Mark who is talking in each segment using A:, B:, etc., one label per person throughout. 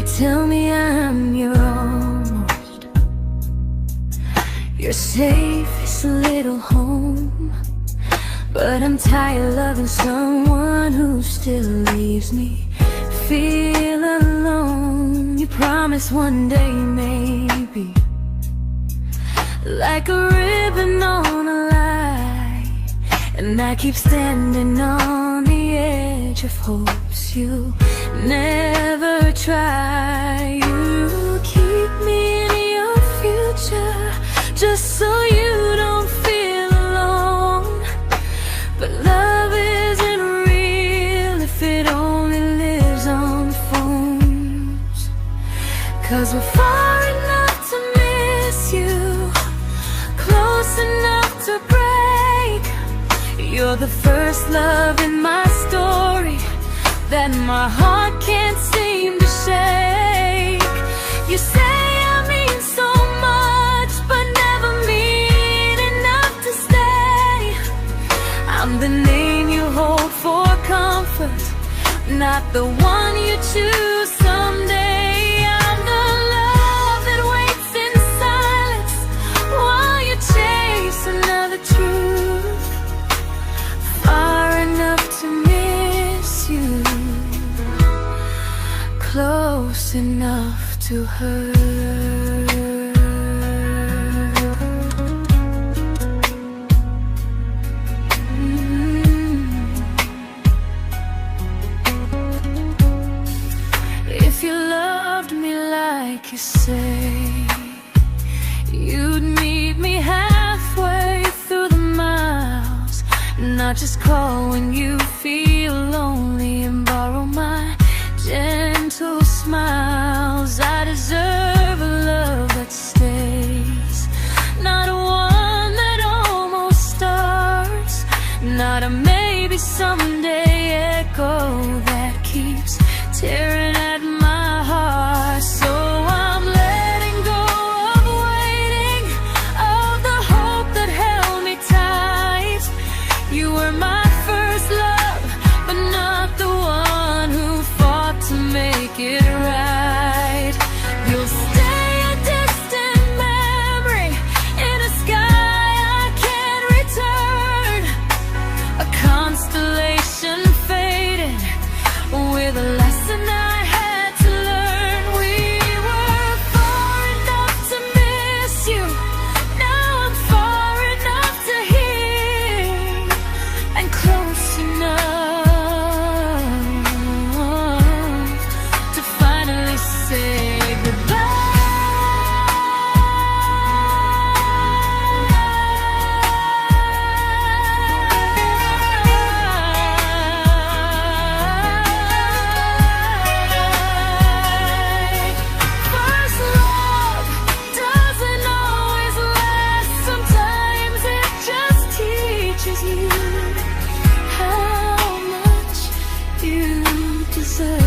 A: tell me I'm your almost, your safest little home. But I'm tired loving someone who still leaves me feel alone. You promise one day maybe, like a ribbon on a line, and I keep standing on the edge of hopes you never try. You keep me in your future just so you don't feel alone. But love isn't real if it only lives on phones. 'Cause we're far enough to miss you, close enough to break. You're the first love in my story that my heart can't seem to shake. You say I mean so much, but never mean enough to stay. I'm the name you hold for comfort, not the one you choose someday. I'm the love that waits in silence while you chase another truth. Far enough to miss you, close enough to hurt. If you loved me like you say, you'd meet me halfway through the miles, not just call when you feel lonely and borrow my gentle smiles. I deserve a love that stays, not one that almost starts, not a maybe someday echo that keeps tearing at my heart. So I'm letting go of waiting, of the hope that held me tight. You were my first love, but not the one who fought to make it right. You'll stay a distant memory in a sky I can't return, a constellation faded with a lesson I had to learn. We were far enough to miss you, now I'm far enough to hear, and close enough to finally say goodbye. First love doesn't always last, sometimes it just teaches you how much you deserve.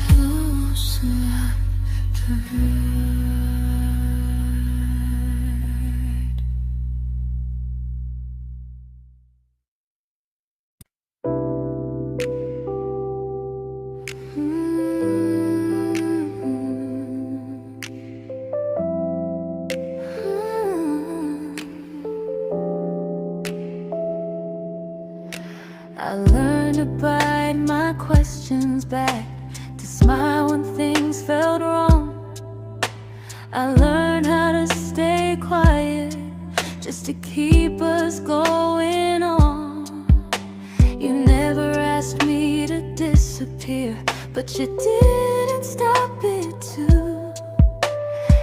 A: Close enough to hurt. I learned to bite my questions back, to smile when things felt wrong. I learned how to stay quiet just to keep us going on. You never asked me to disappear, but you didn't stop it too.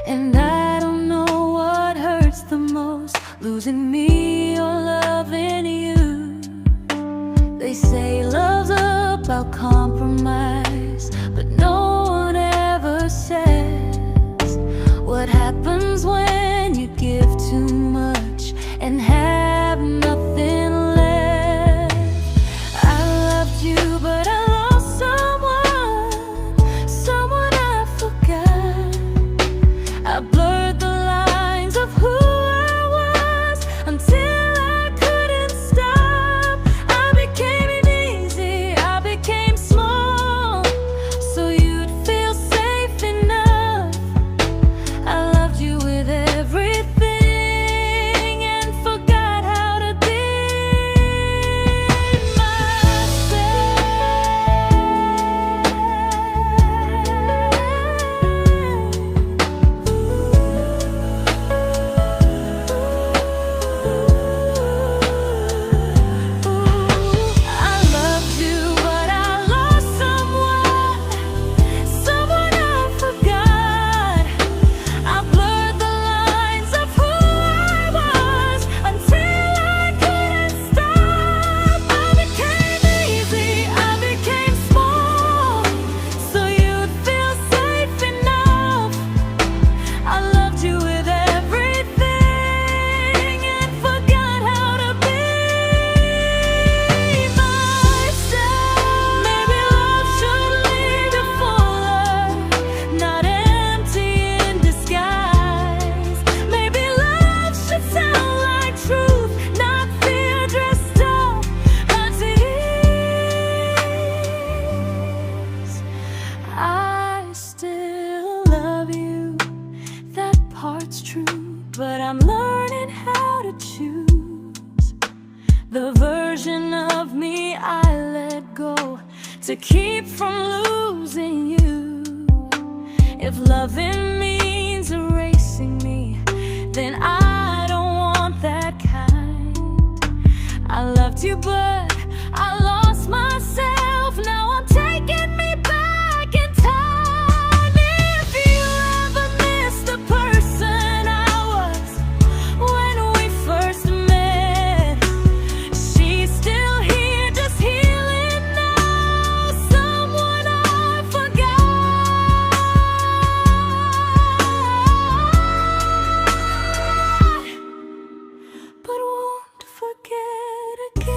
A: And I don't know what hurts the most, losing me or loving you. They say love's about compromise, but no one ever says what happens when you give too much and have nothing left. I loved you I'm learning how to choose the version of me I let go to keep from losing you. If loving means erasing me, then I don't want that kind. I loved you, but I lost myself. Now I'm taking me back in time. If you ever miss the person I was when we first met, she's still here, just healing now. Someone I forgot, but won't forget again.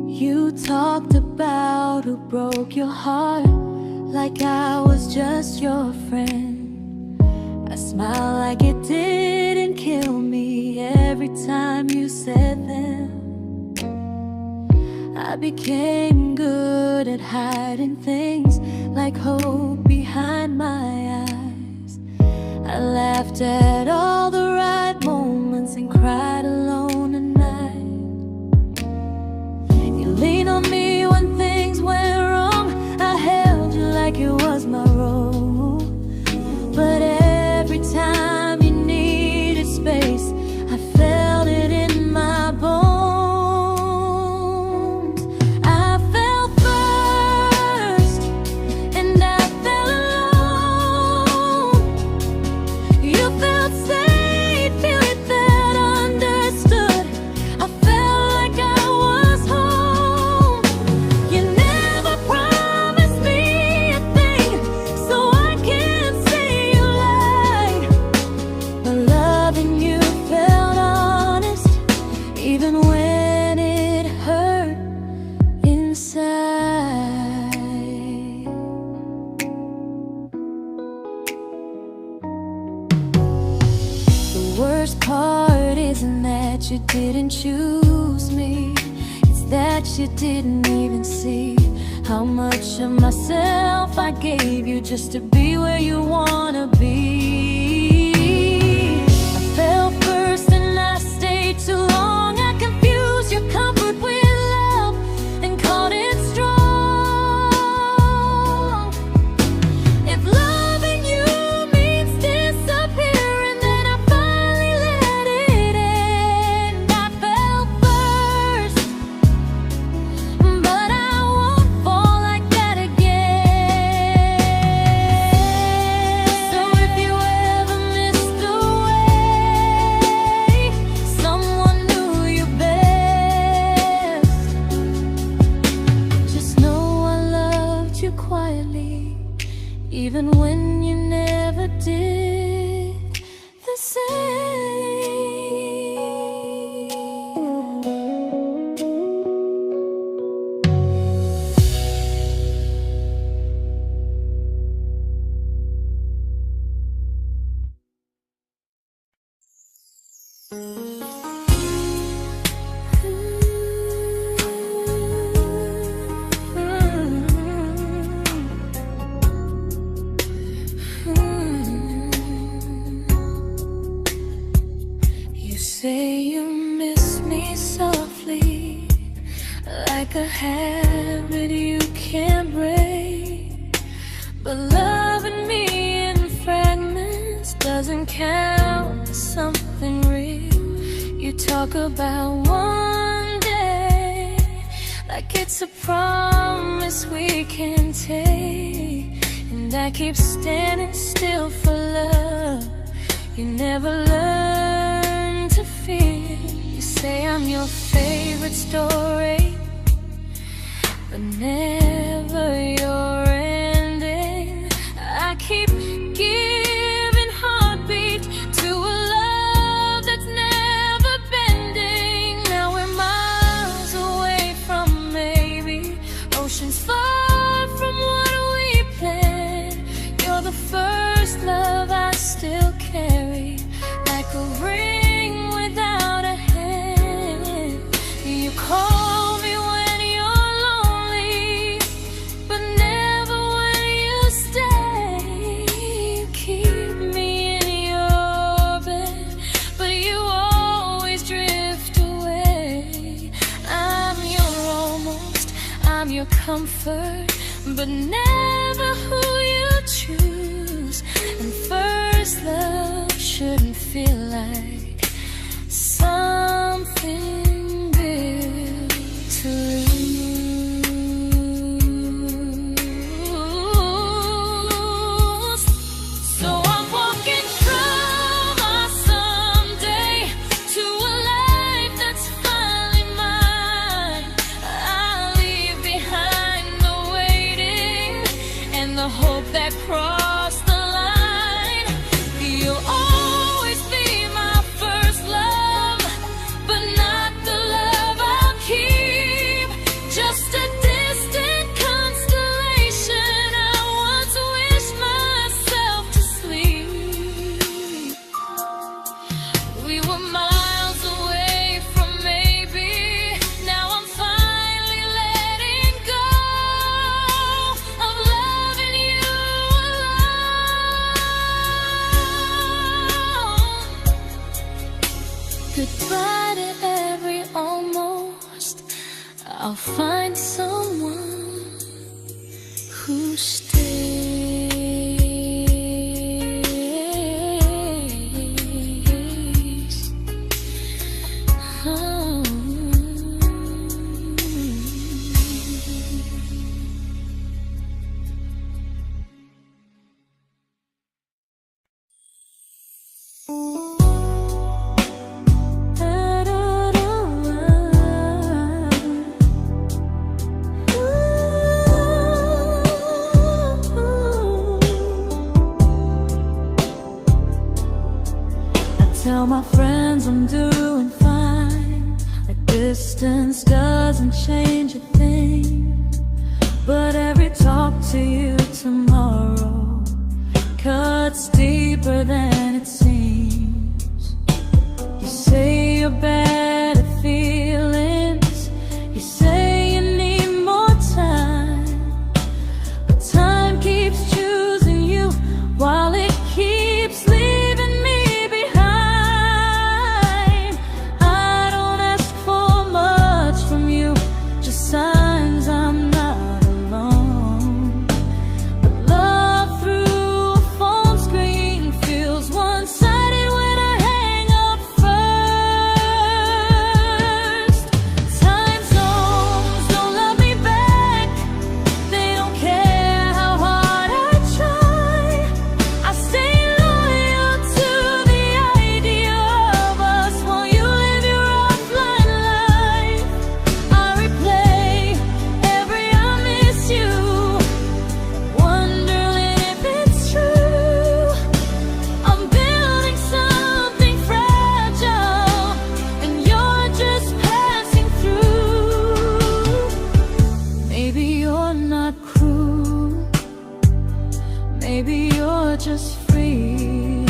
A: You talked about who broke your heart, like I was just your friend. I smiled like it didn't kill me every time you said them. I became good at hiding things like hope behind my eyes. I laughed at all the right moments and cried alone at night. You leaned on me when things went wrong. I held you like it was my role. But every time you needed space, I felt it in my bones. I fell first, and I fell alone. You felt safe, feeling that understood. I felt like I was home. You never promised me a thing, so I can't say you lied. But loving you felt honest, even when it hurt inside. The worst part isn't that you didn't choose me, it's that you didn't even see how much of myself I gave you just to be where you wanna be. I fell first and I stayed too long. I confused your comfort with love and called it strong. If loving you means disappearing, then I finally let it end. I fell first, but I won't fall like that again. So if you ever missed the way someone knew you best, just know I loved you quietly, even when you never did the same. You say you miss me softly, like a habit you can't break. But loving me in fragments doesn't count as something real. You talk about one day like it's a promise we can take, and I keep standing still for love. You never learn to feel. You say I'm your favorite story, but never your ending. I keep giving heartbeat to a love that's never bending. Now we're miles away from maybe, oceans far from what we planned. You're the first love I still carry, like a ring without a hand. You call me when you're lonely, but never when you stay. You keep me in your bed, but you always drift away. I'm your almost, I'm your comfort, but never who you choose. And first love shouldn't feel like something built to lose. So I'm walking through my someday to a life that's finally mine. I'll leave behind the waiting and the hope that crossed the line. You'll always be my first love, but not the love I'll keep. Just a distant constellation I once wished myself to sleep. We were miles away from maybe, now I'm finally letting go of loving you alone. Goodbye to every almost, I'll find someone who stays. Oh. Tell my friends I'm doing fine, like distance doesn't change a thing. But every talk to you tomorrow cuts deeper than it seems. You say you're bad at feelings, you say you need more time, but time keeps choosing you while it keeps leaving me behind. I don't ask for much from you, just signs I'm not alone. But love through a phone screen feels one-sided when I hang up first. Time zones don't love me back, they don't care how hard I try. I stay loyal to the idea of us while you live your offline life. I replay every I miss you, wondering if it's true. I'm building something fragile, and you're just passing through. Maybe you're not cruel, maybe you're just free.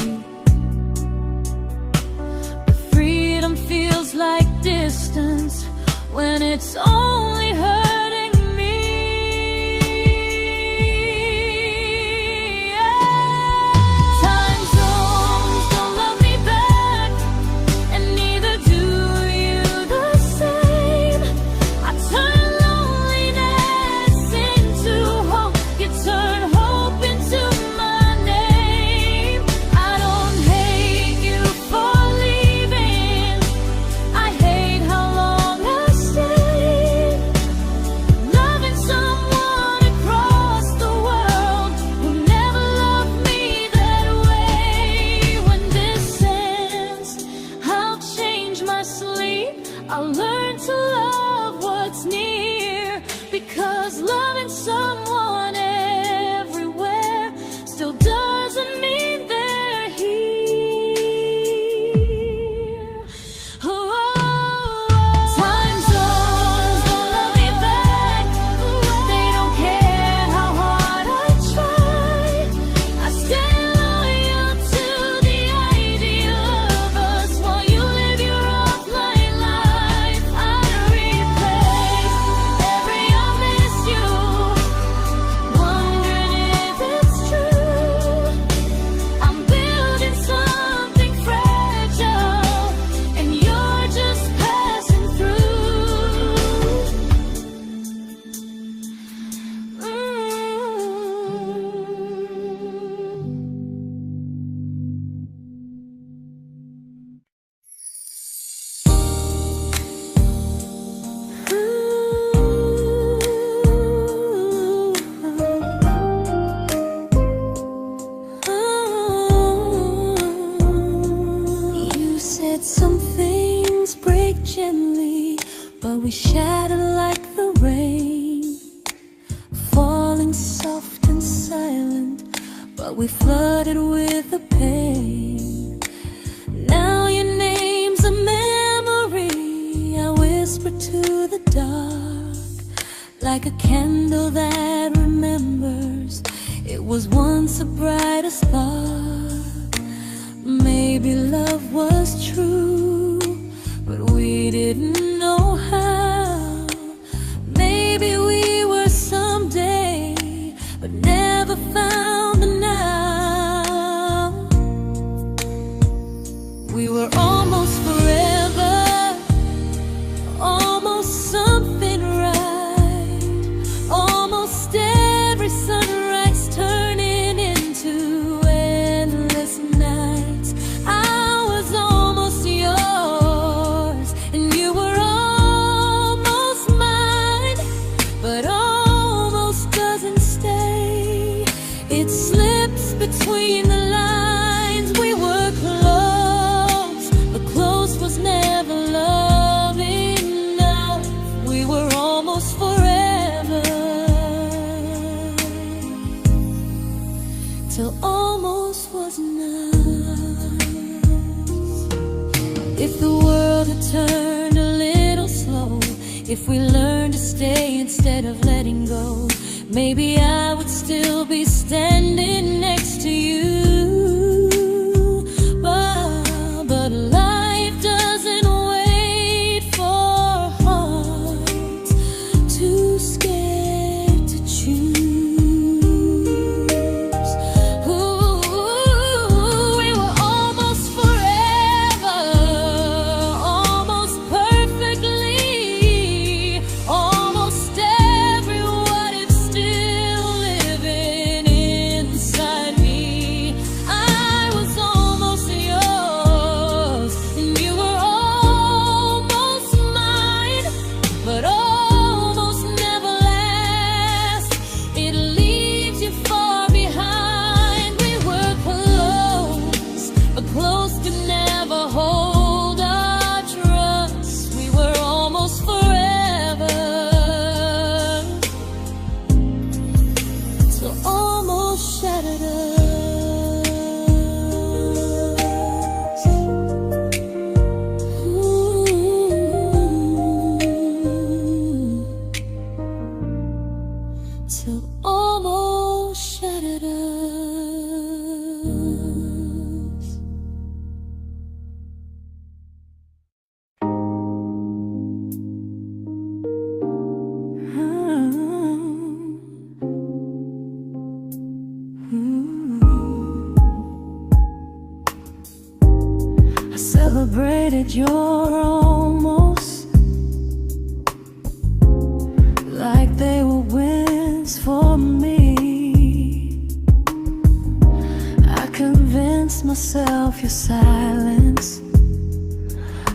A: But freedom feels like distance when it's only hurting me. Time zones don't love me back, and neither do you the same. I turn loneliness into hope, you turn hope into my name. I don't hate you for leaving, I hate how long I stayed. we shattered like the rain, falling soft and silent, but we flooded with the pain. Now your name's a memory I whisper to the dark, like a candle that remembers it was once a brighter spark. Maybe love was true, but we didn't know how. Maybe we were someday, but never found the now. We were almost forever, almost something right, almost every sunrise turning into endless nights. I was almost yours, and you were almost mine, but almost doesn't stay. It slips between the lines. We were close, but close was never love enough. We were almost forever, till almost was enough. If the world had turned a little slow, if we learned to stay instead of letting go, maybe I would still be standing next to you. But life doesn't wait for hearts too scared to choose. Ooh, we were almost forever, almost perfectly, almost every what if still living inside me. I was almost yours, and you were almost mine, but almost never lasts. It leaves you far behind. We were close, but close could never hold our trust. We were almost forever, till almost shattered us. Ooh, till almost shattered us. I celebrated your almost like they were wins for me. I convinced myself your silence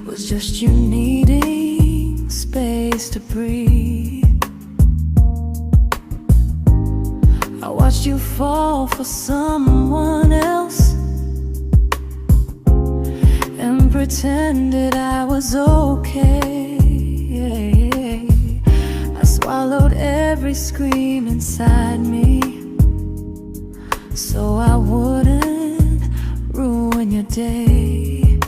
A: was just you needing space to breathe. I watched you fall for someone else and pretended I was okay. I swallowed every scream inside me so I wouldn't ruin your day.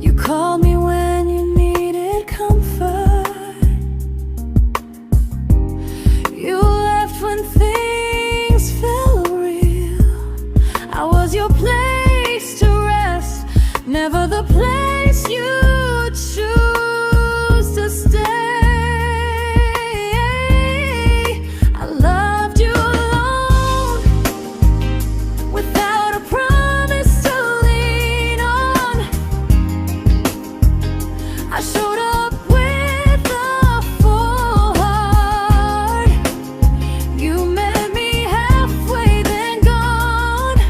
A: You called me when you needed comfort. You left when things felt real. I was your place to rest, never the place you choose to stay. I loved you alone, without a promise to lean on. I showed up with a full heart. You met me halfway, then gone.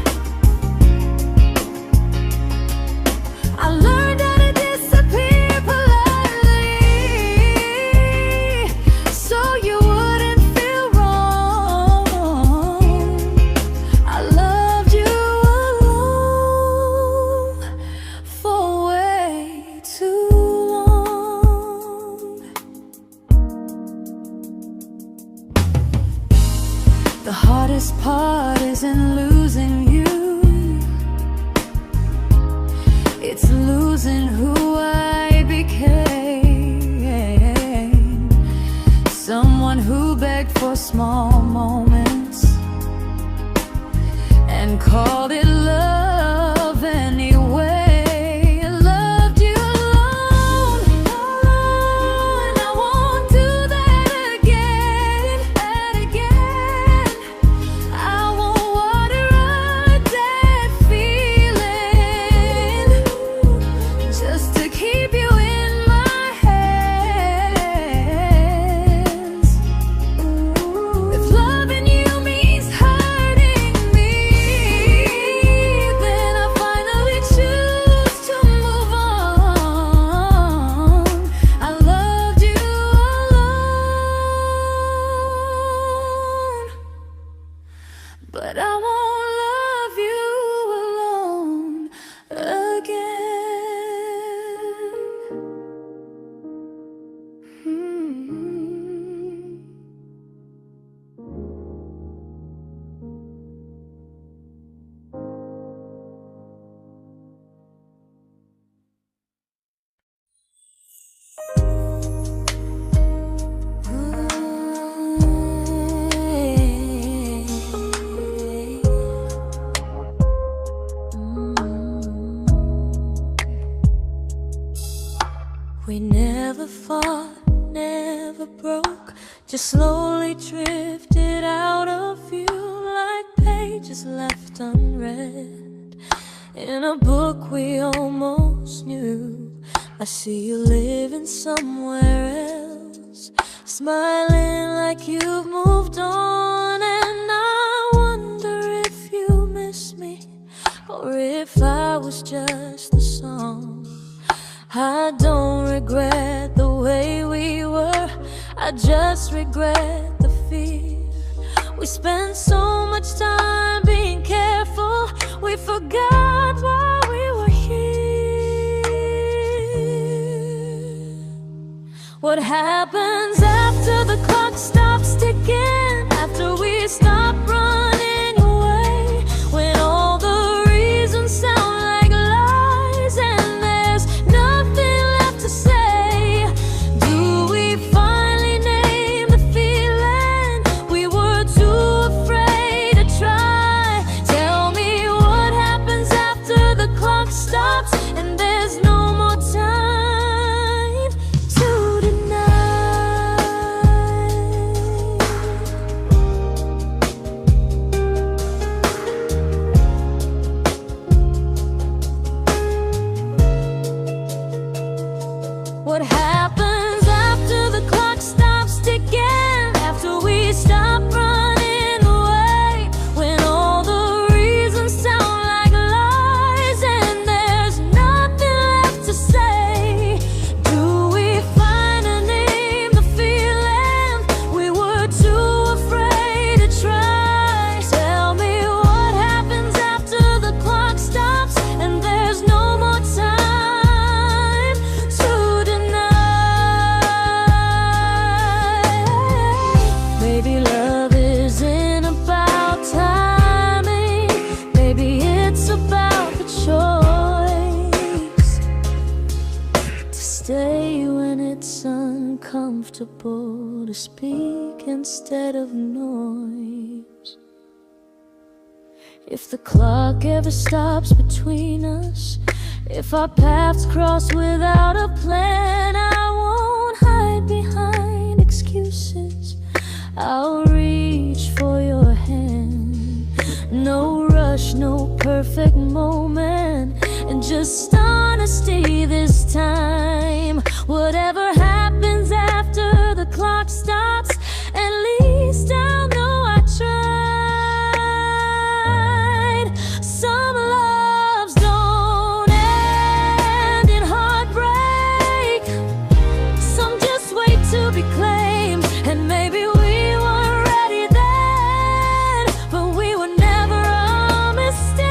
A: I learned how to disappear heart isn't losing you, it's losing who I became. Someone who begged for small moments and called it love anyway. Loved you alone, and I won't do that again, and again. I won't water a dead feeling just to keep you in my hands. If loving you means hurting me, then I finally choose to move on. I loved you alone, but I won't love you alone again. We never fought, never broke, just slowly drifted out of view like pages left unread in a book we almost knew. I see you living somewhere else, smiling like you've moved on, and I wonder if you miss me or if I was just a song. I don't regret the way we were, I just regret the fear. We spent so much time being careful, we forgot why we were here. What happens after the clock stops ticking, after we stop running away, when all the reasons sound like lies and there's nothing left to say? Do we finally name the feeling we were too afraid to try? Tell me what happens after the clock stops and there's no more time to deny. What happens after the clock stops ticking, after we stop running away, when all the reasons sound like lies and there's nothing left to say? Do we finally name the feeling we were too afraid to try? Tell me what happens after the clock stops and there's no more time to deny. Maybe love isn't about timing, maybe it's about the choice to stay when it's uncomfortable, to speak instead of noise. If the clock ever stops between us, if our paths cross without a plan, I won't hide behind excuses, I'll reach for your hand. No rush, no perfect moment, and just honesty this time. Whatever happens after the clock stops, at least I'll know I tried. Some loves don't end in heartbreak, some just wait to be claimed, and maybe we weren't ready then, but we were never a mistake.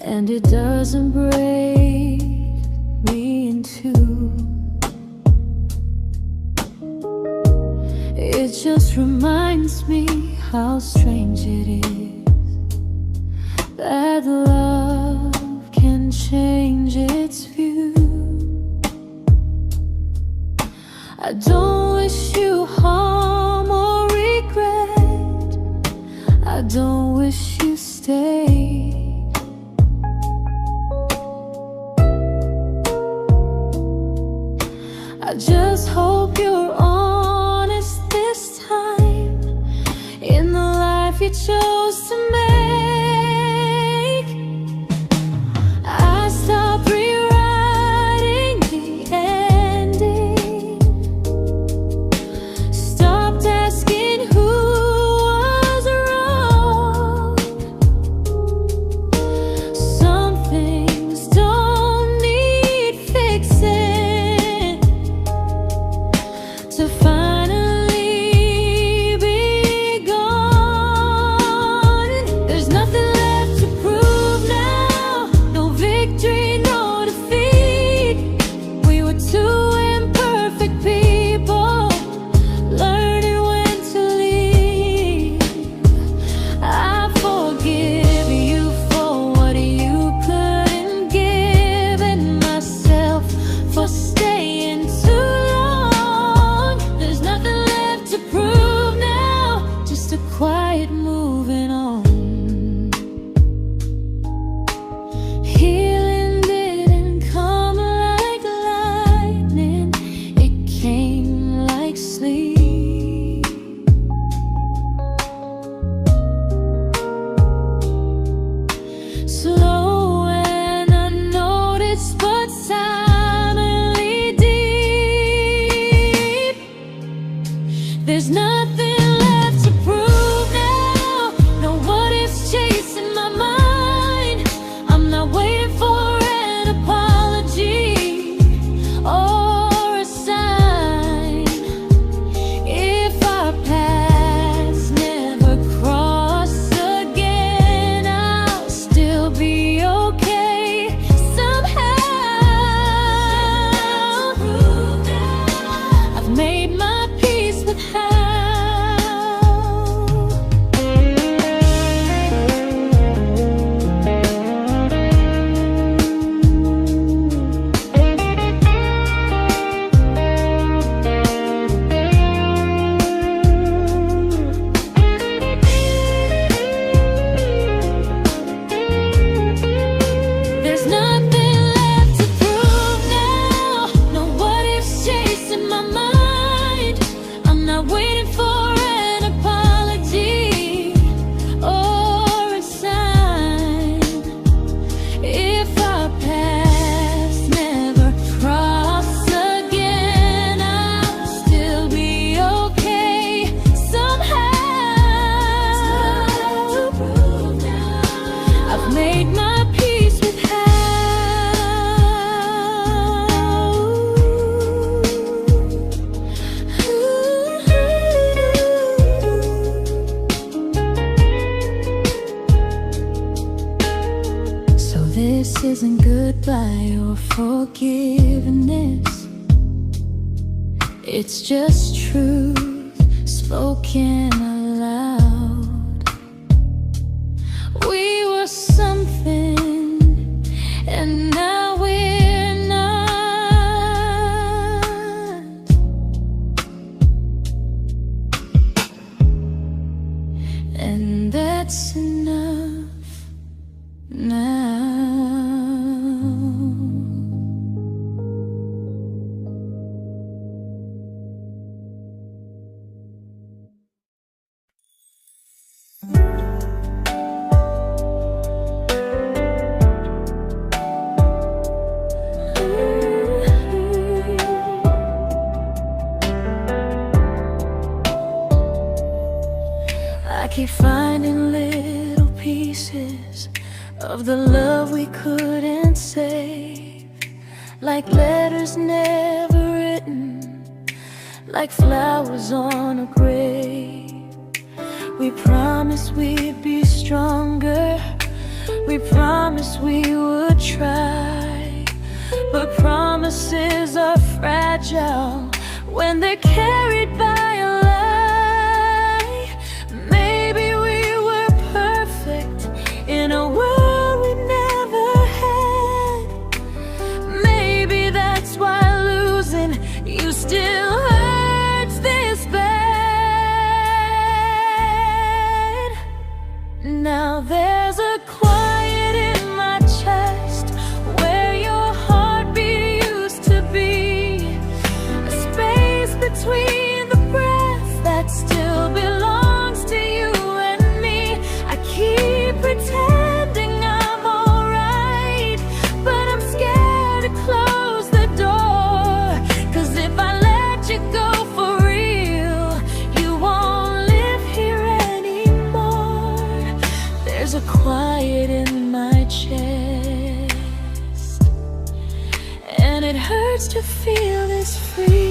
A: and it doesn't break me in two. It just reminds me how strange it is that love can change its view. I don't wish you harm or regret. I don't wish you stay. I just hope you're honest this time in the life you chose to make. I stopped rewriting the ending, stopped asking who was wrong. Some things don't need fixing to finally be gone. There's nothing left to prove now, no victory, no defeat. We were two imperfect people, learning when to leave. I forgive you for what you couldn't give, and myself for staying too long. There's nothing left to prove now, just a quiet moving on. Healing didn't come like lightning, it came like sleep. Slow and unnoticed, but silently deep. There's nothing left to prove now, no what ifs chasing my mind. I'm not waiting for an apology or a sign. If our paths never cross again, I'll still be okay somehow. I've made my peace with how. There's nothing left to prove now, no what ifs chasing my mind. I'm not waiting for an apology or a sign. If our paths never cross again, I'll still be okay somehow. I've made my peace with how. So this isn't goodbye or forgiveness, it's just truth spoken aloud. We were something, and now we're not. And that's enough now. I keep finding little pieces of the love we couldn't save, like letters never written, like flowers on a grave. We promised we'd be stronger, We promised we would try, but promises are fragile when they're carried by a lie. Maybe we were perfect in a world we never had. Maybe that's why losing you still hurts this bad. Now there's a quiet in my chest where your heartbeat used to be, a space between the breath that still belongs to you and me. I keep pretending I'm alright, but I'm scared to close the door. 'Cause if I let you go for real, you won't live here anymore. There's a quiet in my chest, and it hurts to feel this free.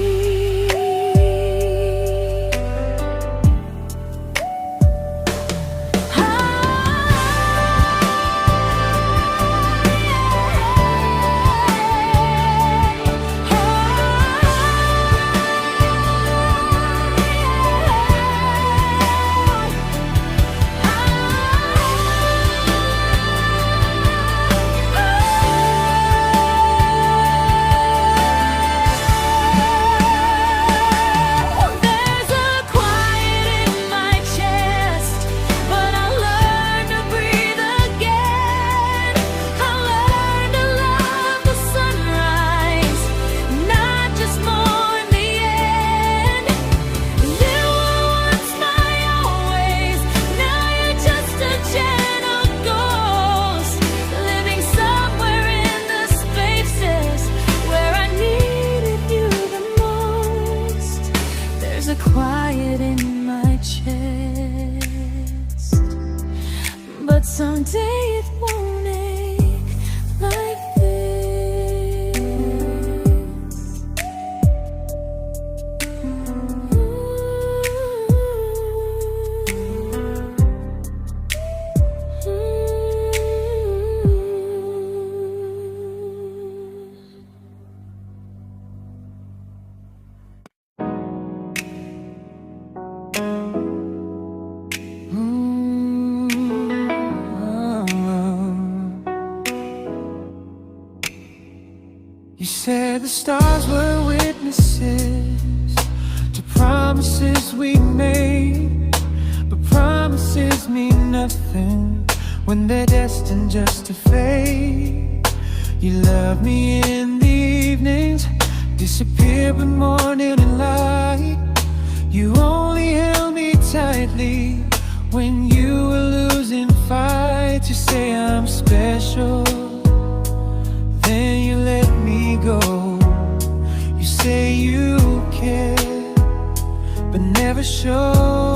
A: There's a quiet in my chest, but someday it won't ache like this.
B: You said the stars were witnesses to promises we made, but promises mean nothing when they're destined just to fade. You love me in the evenings, disappear when morning and light. You only held me tightly when you were losing fights. You say I'm special, then you let me go. You say you care, but never show.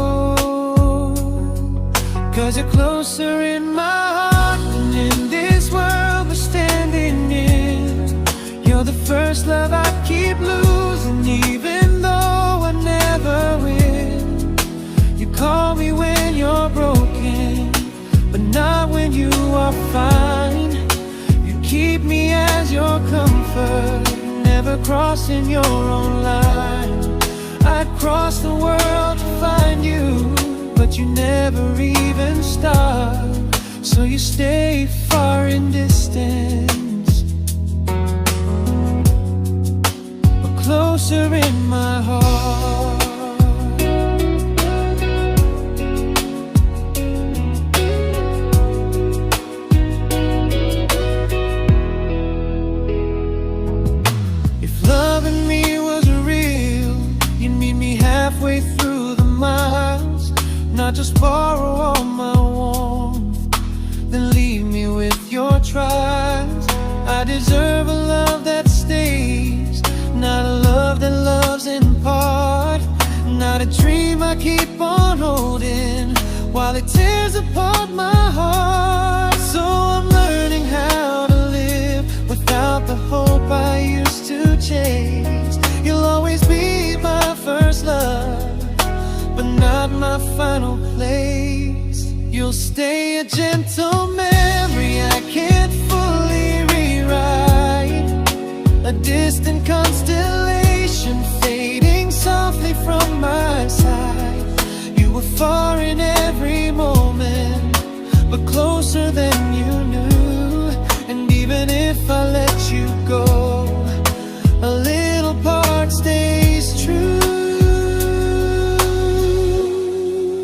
B: 'Cause you're closer in my heart than in this world we're standing in. You're the first love I keep losing, even though I never win. You call me when you're broken, but not when you are fine. Keep me as your comfort, never crossing your own line. I'd cross the world to find you, but you never even start. So you stay far in distance, but closer in my heart. Halfway through the miles, not just borrow all my warmth, then leave me with your trials. I deserve a love that stays, not a love that loves in part. Not a dream I keep on holding while it tears apart my heart. So I'm learning how to live without the hope I used to chase. You'll always be my first love, but not my final place. You'll stay a gentle memory distant constellation fading softly from my side. You were far in every moment, but closer than you knew. And even if I let you go, a little part stays true.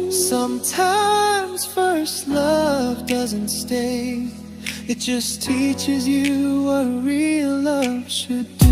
B: Sometimes first love doesn't stay, it just teaches you what real love should do.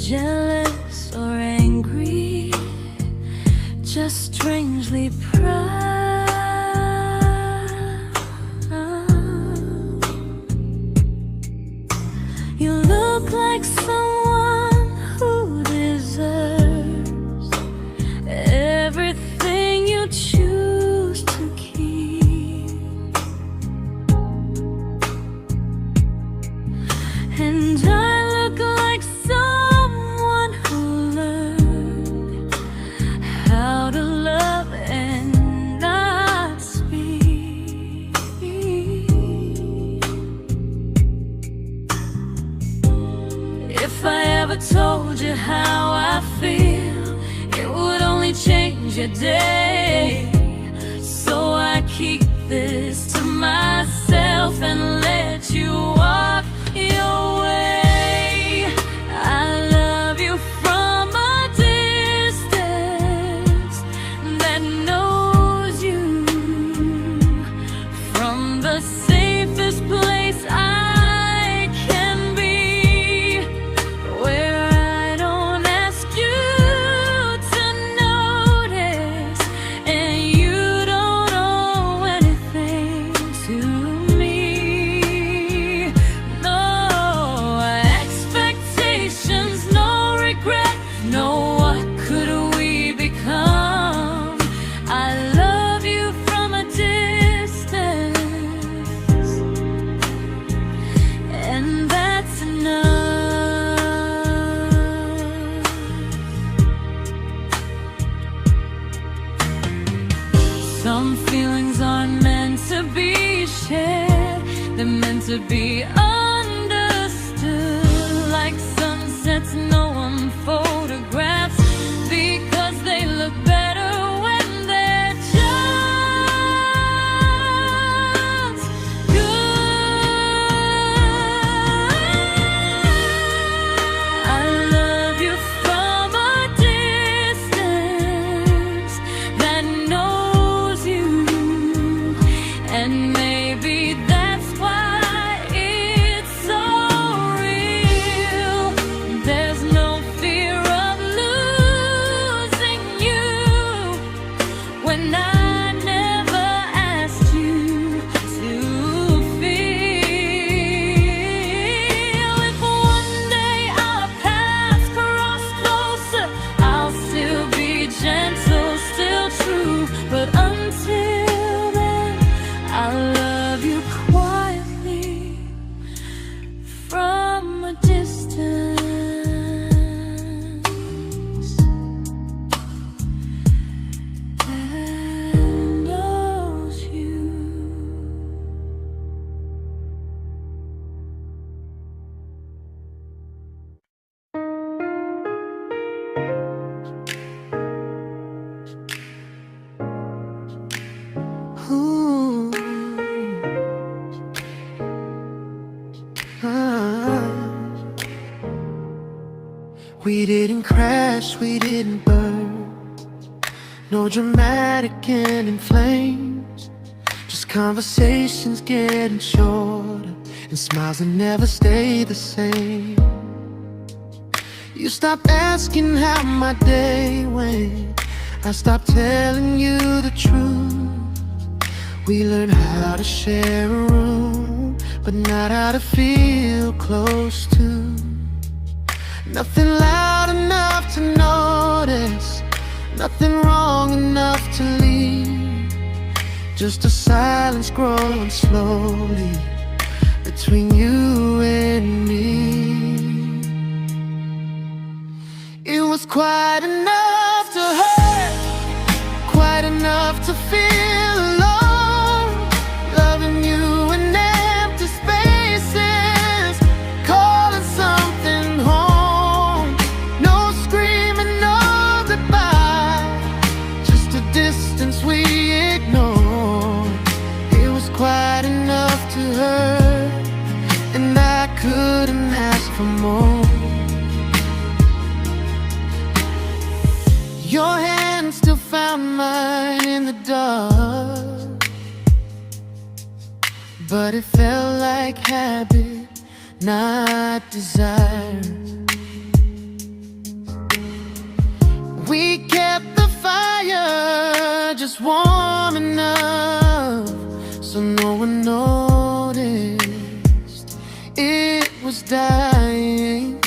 A: Jealous or angry, just strangely proud. You look like someone who deserves everything you choose to keep. And I look like someone who learned how to love and not speak. If I ever told you how I feel, it would only change your day. So I keep this to myself and let you walk your way. I love you from a distance that knows you, from the safest place I can be, where I don't ask you to notice and you don't owe anything to me. No expectations, no regret, no what could we become. I love you from a distance, and that's enough. Some feelings aren't meant to be shared, they're meant to be understood. Like sunsets no one photographs, because they look better when they're just good. I love you from a distance that knows you, and maybe that's why it's so real. There's no fear of losing you when I never asked you to feel. If one day our paths cross closer, I'll still be gentle, still true. But until then, I love you quietly from a distance that knows you.
B: Ooh. We didn't crash, we didn't burn. No dramatic ending flames, just conversations getting shorter, and smiles that never stay the same. You stopped asking how my day went, I stopped telling you the truth. We learned how to share a room, but not how to feel close to. Nothing loud enough to notice, nothing wrong enough to leave. Just a silence growing slowly between you and me. It was quite enough to hurt, quite enough to feel alone, loving you in empty spaces, calling something home. No screaming, no goodbye, just a distance we ignored. It was quite enough to hurt, and I couldn't ask for more. Your hand still found mine in the dark, but it felt like habit, not desire. We kept the fire just warm enough so no one noticed it was dying.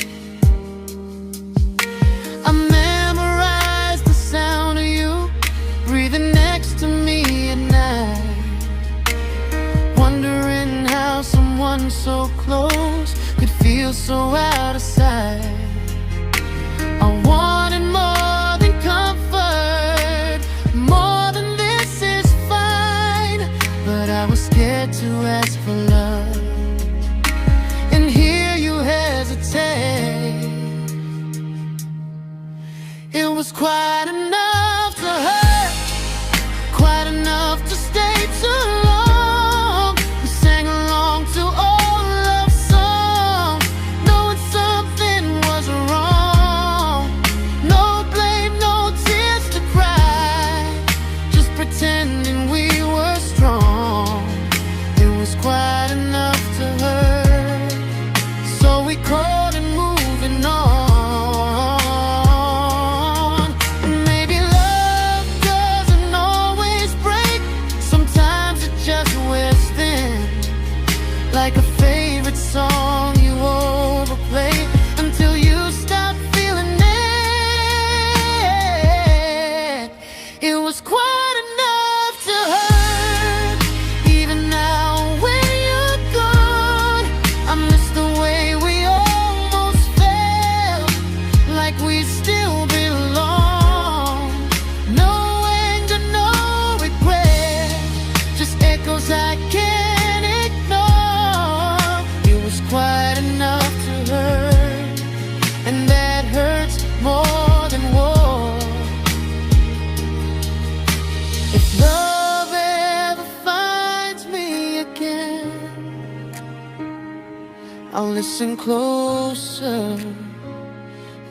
B: I memorized the sound of you breathing next to me at night, wondering how someone so close could feel so out of sight. I wanted more than comfort, more than this is fine, but I was scared to ask for love and hear you hesitate. It was quite enough to hurt, quite enough to stay too long. We sang along to old love songs, knowing something was wrong. No blame, no tears to cry, just pretending we were strong. It was quite enough to hurt, so we called it moving on. Like a favorite song you overplay until you stop feeling it. It was quite enough to hurt. Even now when you're gone, I miss the way we almost felt, like we still belong. No anger, no regret, just echoes I can't ignore. Quite enough to hurt, and that hurts more than war. If love ever finds me again, I'll listen closer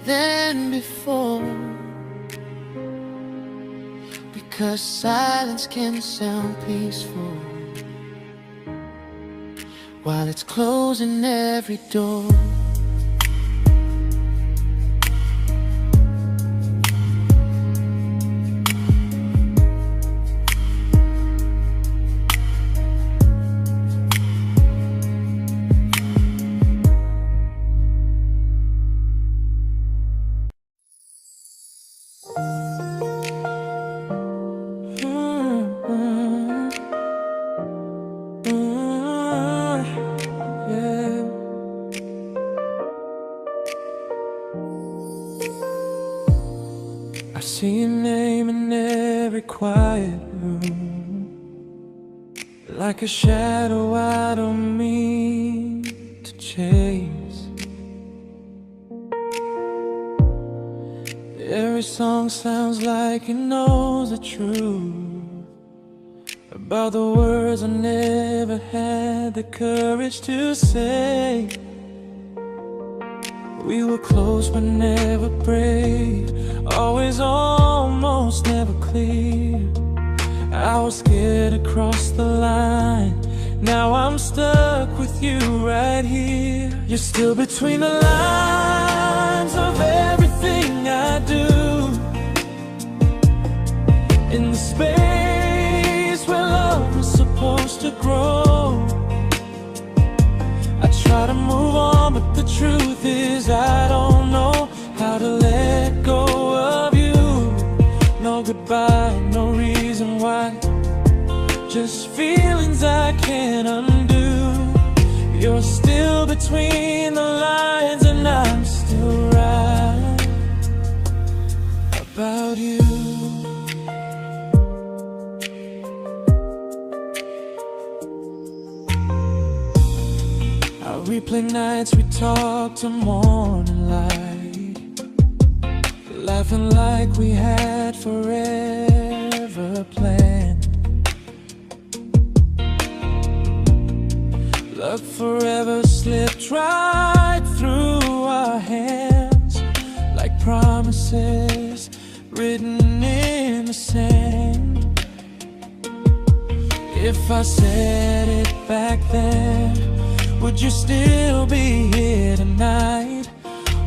B: than before, because silence can sound peaceful while it's closing every door. I see your name in every quiet room, like a shadow I don't mean to chase. Every song sounds like it knows the truth about the words I never had the courage to say. We were close but never brave, always almost, never close. clear. I was scared to cross the line. Now I'm stuck with you right here. You're still between the lines of everything I do. In the space where love is supposed to grow. I try to move on, but the truth is I don't know how to let go of you. No goodbye, no reason why. Just feelings I can't undo. You're still between the lines, and I'm still right about you. I replay nights we talk to morning light, laughing like we had forever planned. Love forever slipped right through our hands, like promises written in the sand. If I said it back then, would you still be here tonight?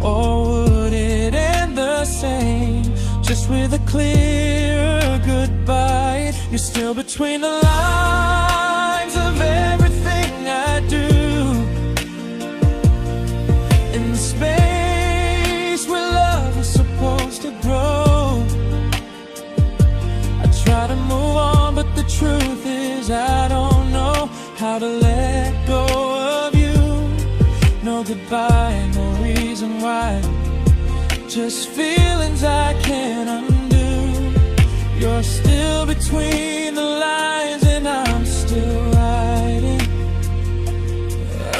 B: Or would it end the same, just with a clear goodbye? You're still between the lines of everything I do. In the space where love is supposed to grow. I try to move on, but the truth is I don't know how to let go of you. No goodbye, no reason why. Just feelings I can't undo. You're still between the lines, and I'm still writing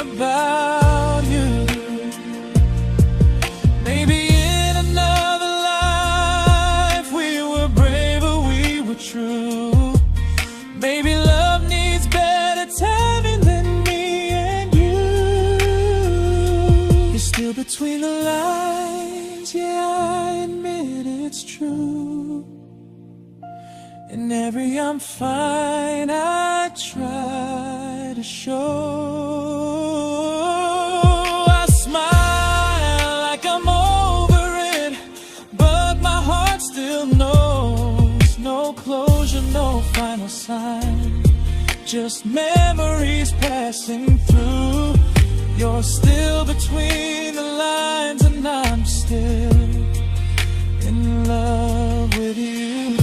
B: about you. Maybe in another life we were braver, we were true. Maybe love needs better timing than me and you. You're still between the lines, yeah, I admit it's true. In every I'm fine I try to show. I smile like I'm over it, but my heart still knows. No closure, no final sign, just memories passing through. You're still between the lines, and I'm still in love with you.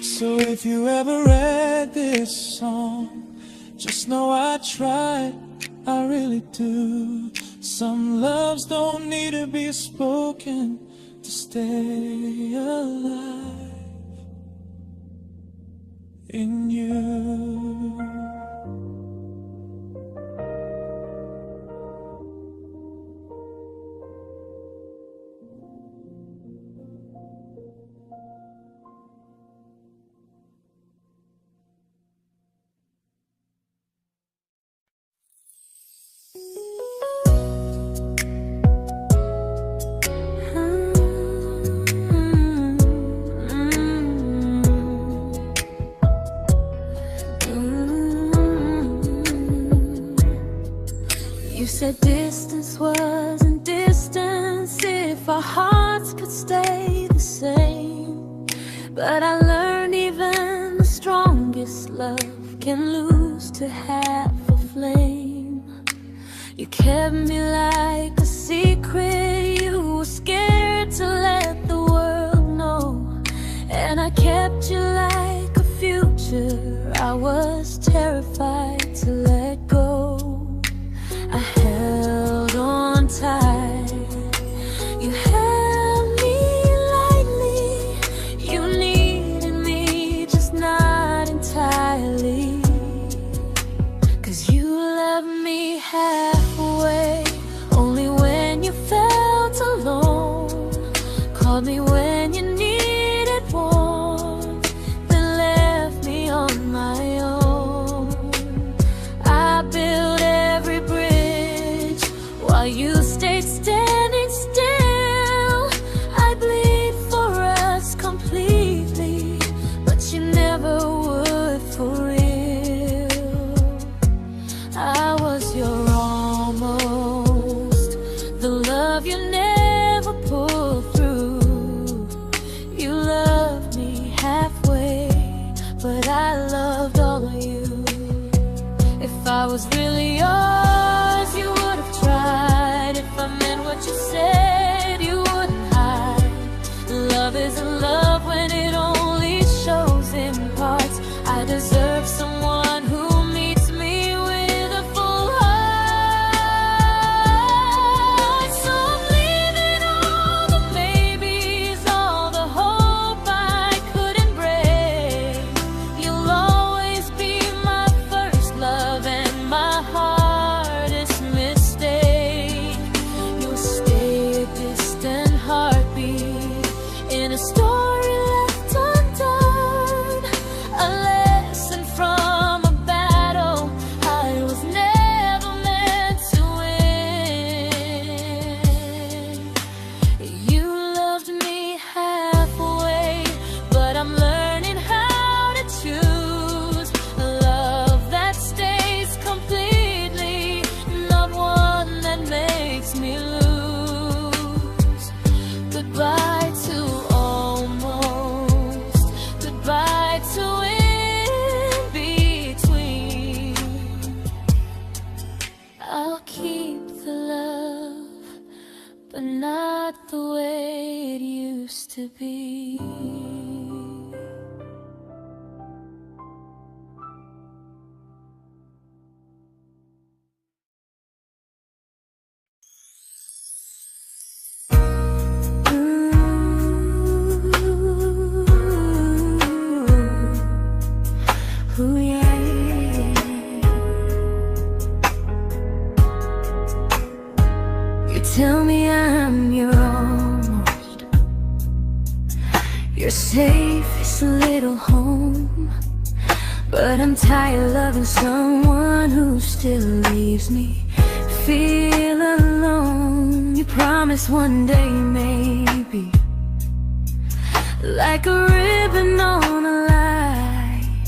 B: So if you ever read this song, just know I tried, I really do. Some loves don't need to be spoken to stay alive in you.
A: You said distance wasn't distance if our hearts could stay the same. But I learned even the strongest love can lose to half a flame. You kept me like a secret, you were scared to let the world know. And I kept you like a future, I was terrified to let go. I held on tight, you held me lightly. You needed me, just not entirely. 'Cause you loved me halfway, only when you felt alone. Called me when you needed warmth, then left me on my own. I built every bridge while you stayed standing still. love you never pulled through. You loved me halfway, but I loved all of you. If I was really yours, you would have tried. If I meant what you said, you wouldn't hide. Love isn't love when it only shows in parts. I deserve someone who meets me with a full heart. So I'm leaving all the maybes, all the hope I couldn't break. You'll always be my first love and my hardest mistake. You'll stay a distant heartbeat in a story left undone, a lesson from a battle I was never meant to win. You loved me halfway, but I'm learning how to choose a love that stays completely, not one that makes me lose. Goodbye to almost, goodbye to in between. I'll keep the love, but not the way it used to be. Ooh, yeah. You tell me I'm your almost, your safest little home, but I'm tired loving someone who still leaves me feel alone. You promise one day maybe, like a ribbon on a line,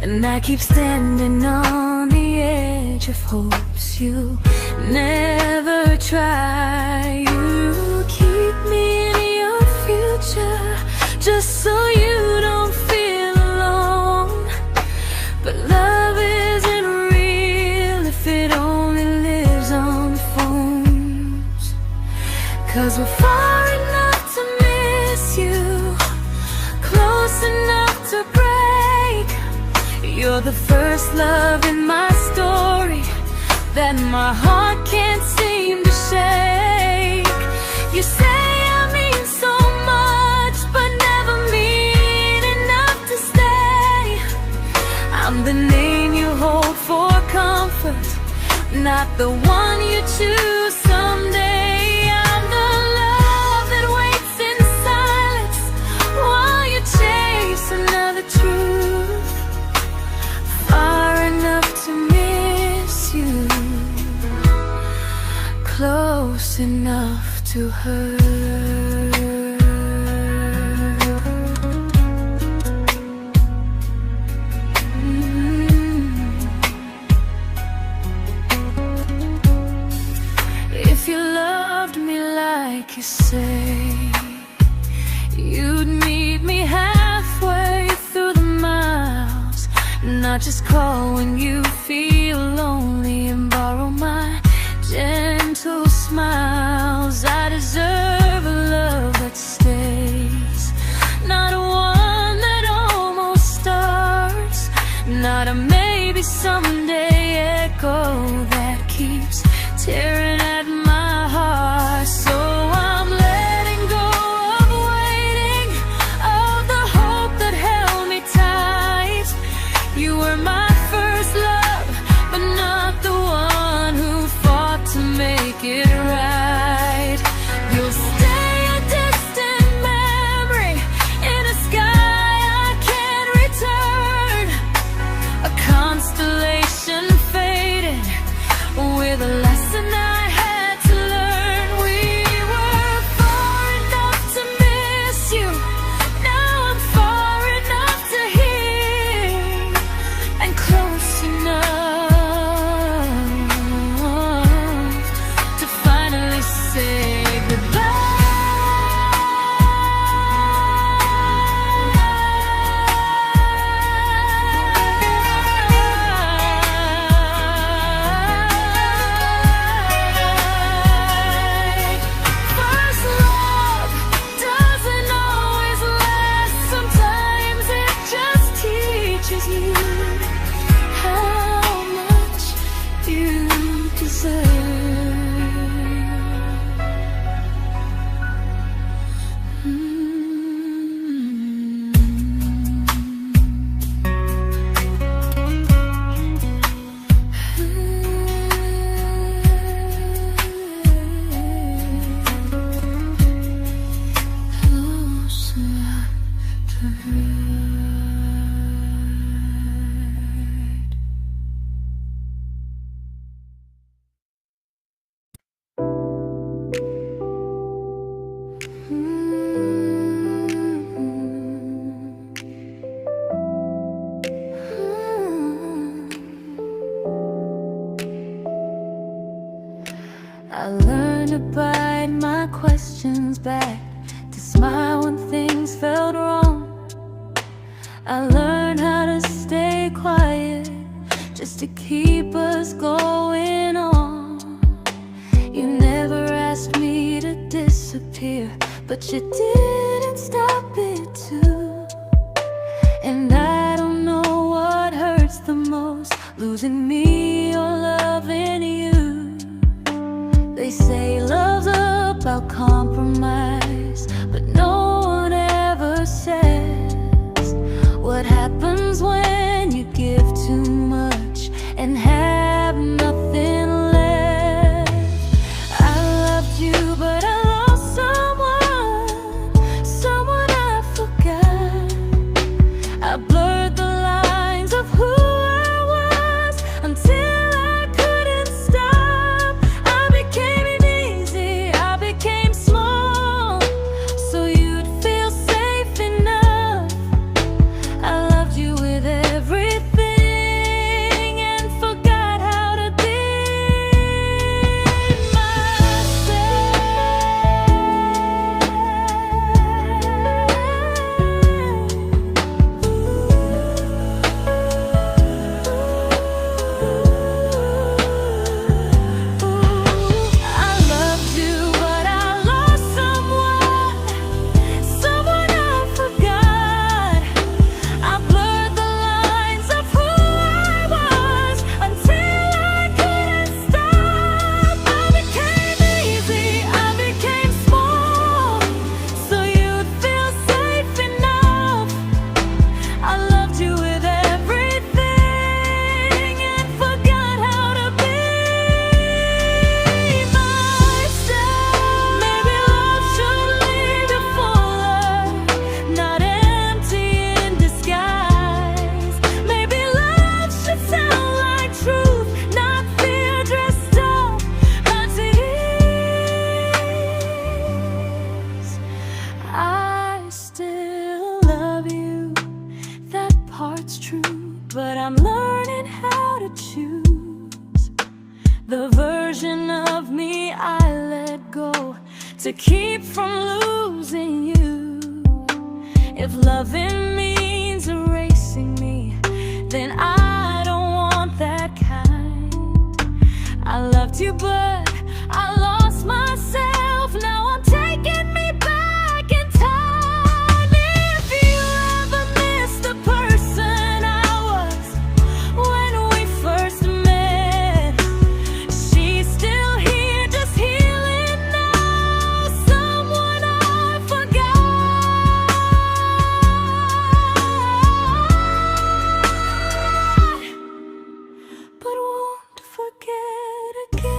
A: and I keep standing on the edge of hopes you never try. You keep me in your future just so you don't feel alone. But love isn't real if it only lives on phones. 'Cause we're far enough to miss you, close enough to break. You're the first love in my story that my heart can't seem to shake. You say I mean so much, but never mean enough to stay. I'm the name you hold for comfort, not the one you choose someday. I'm the love that waits in silence while you chase another truth. Far enough to miss you, close enough to hurt. If you loved me like you say, you'd meet me halfway through the miles, not just call when you feel lonely and borrow my gentle smiles. I deserve a love that stays, not one that almost starts, not a maybe someday echo that keeps tearing at my heart. So I'm letting go of waiting, of the hope that held me tight. You were my first love, but not the one who I learned to bite my questions back, to smile when things felt wrong. I learned how to stay quiet, just to keep us going on. You never asked me to disappear, but you didn't stop it too. And I don't know what hurts the most, losing me or loving you. They say love's about compromise, but no one ever says what happens when you give too much and have nothing left. I loved you, but I lost someone I forgot. I blurred the lines of who I was until I couldn't stop. I became easy, I became small, so you'd feel safe enough. I loved you with everything and forgot how to be but I'm learning how to choose the version of me I let go to keep from losing you. If loving means erasing me, then I don't want that kind. I loved you, but I lost myself. Now I'm taking me back in time. If you ever miss the person I was when we first met, she's still here, just healing now. Someone I forgot, but won't forget again.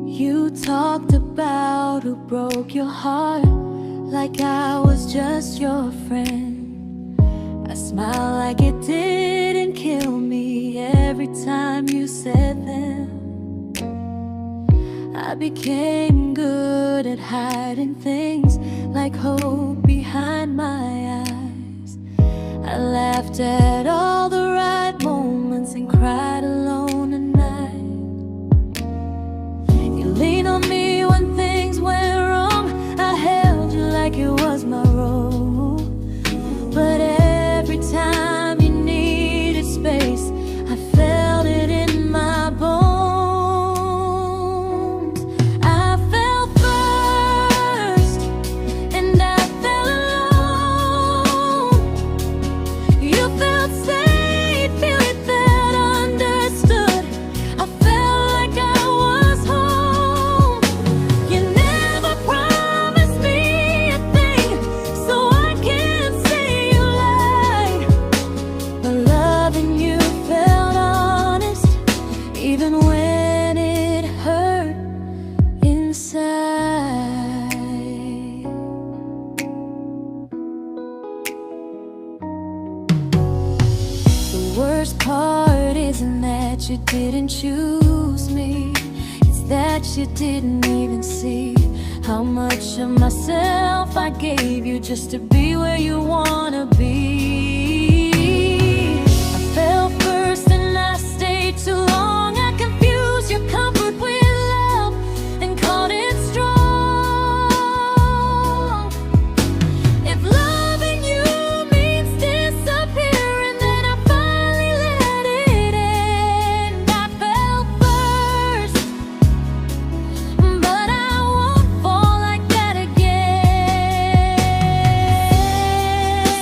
A: You talked about who broke your heart, like I was just your friend. I smile like it didn't kill me every time you said them. I became good at hiding things like hope behind my eyes. I laughed at all the right moments and cried alone at night. You leaned on me when things went wrong. I held you like it was my role. But every time you needed space, I felt it in my bones. I fell first, and I fell alone. You felt safe. worst part isn't that you didn't choose me, it's that you didn't even see how much of myself I gave you just to be where you wanna be. I fell first and I stayed too long. I confused your comfort with love and called it strong. If loving you means disappearing, then I finally let it end. I fell first, but I won't fall like that again.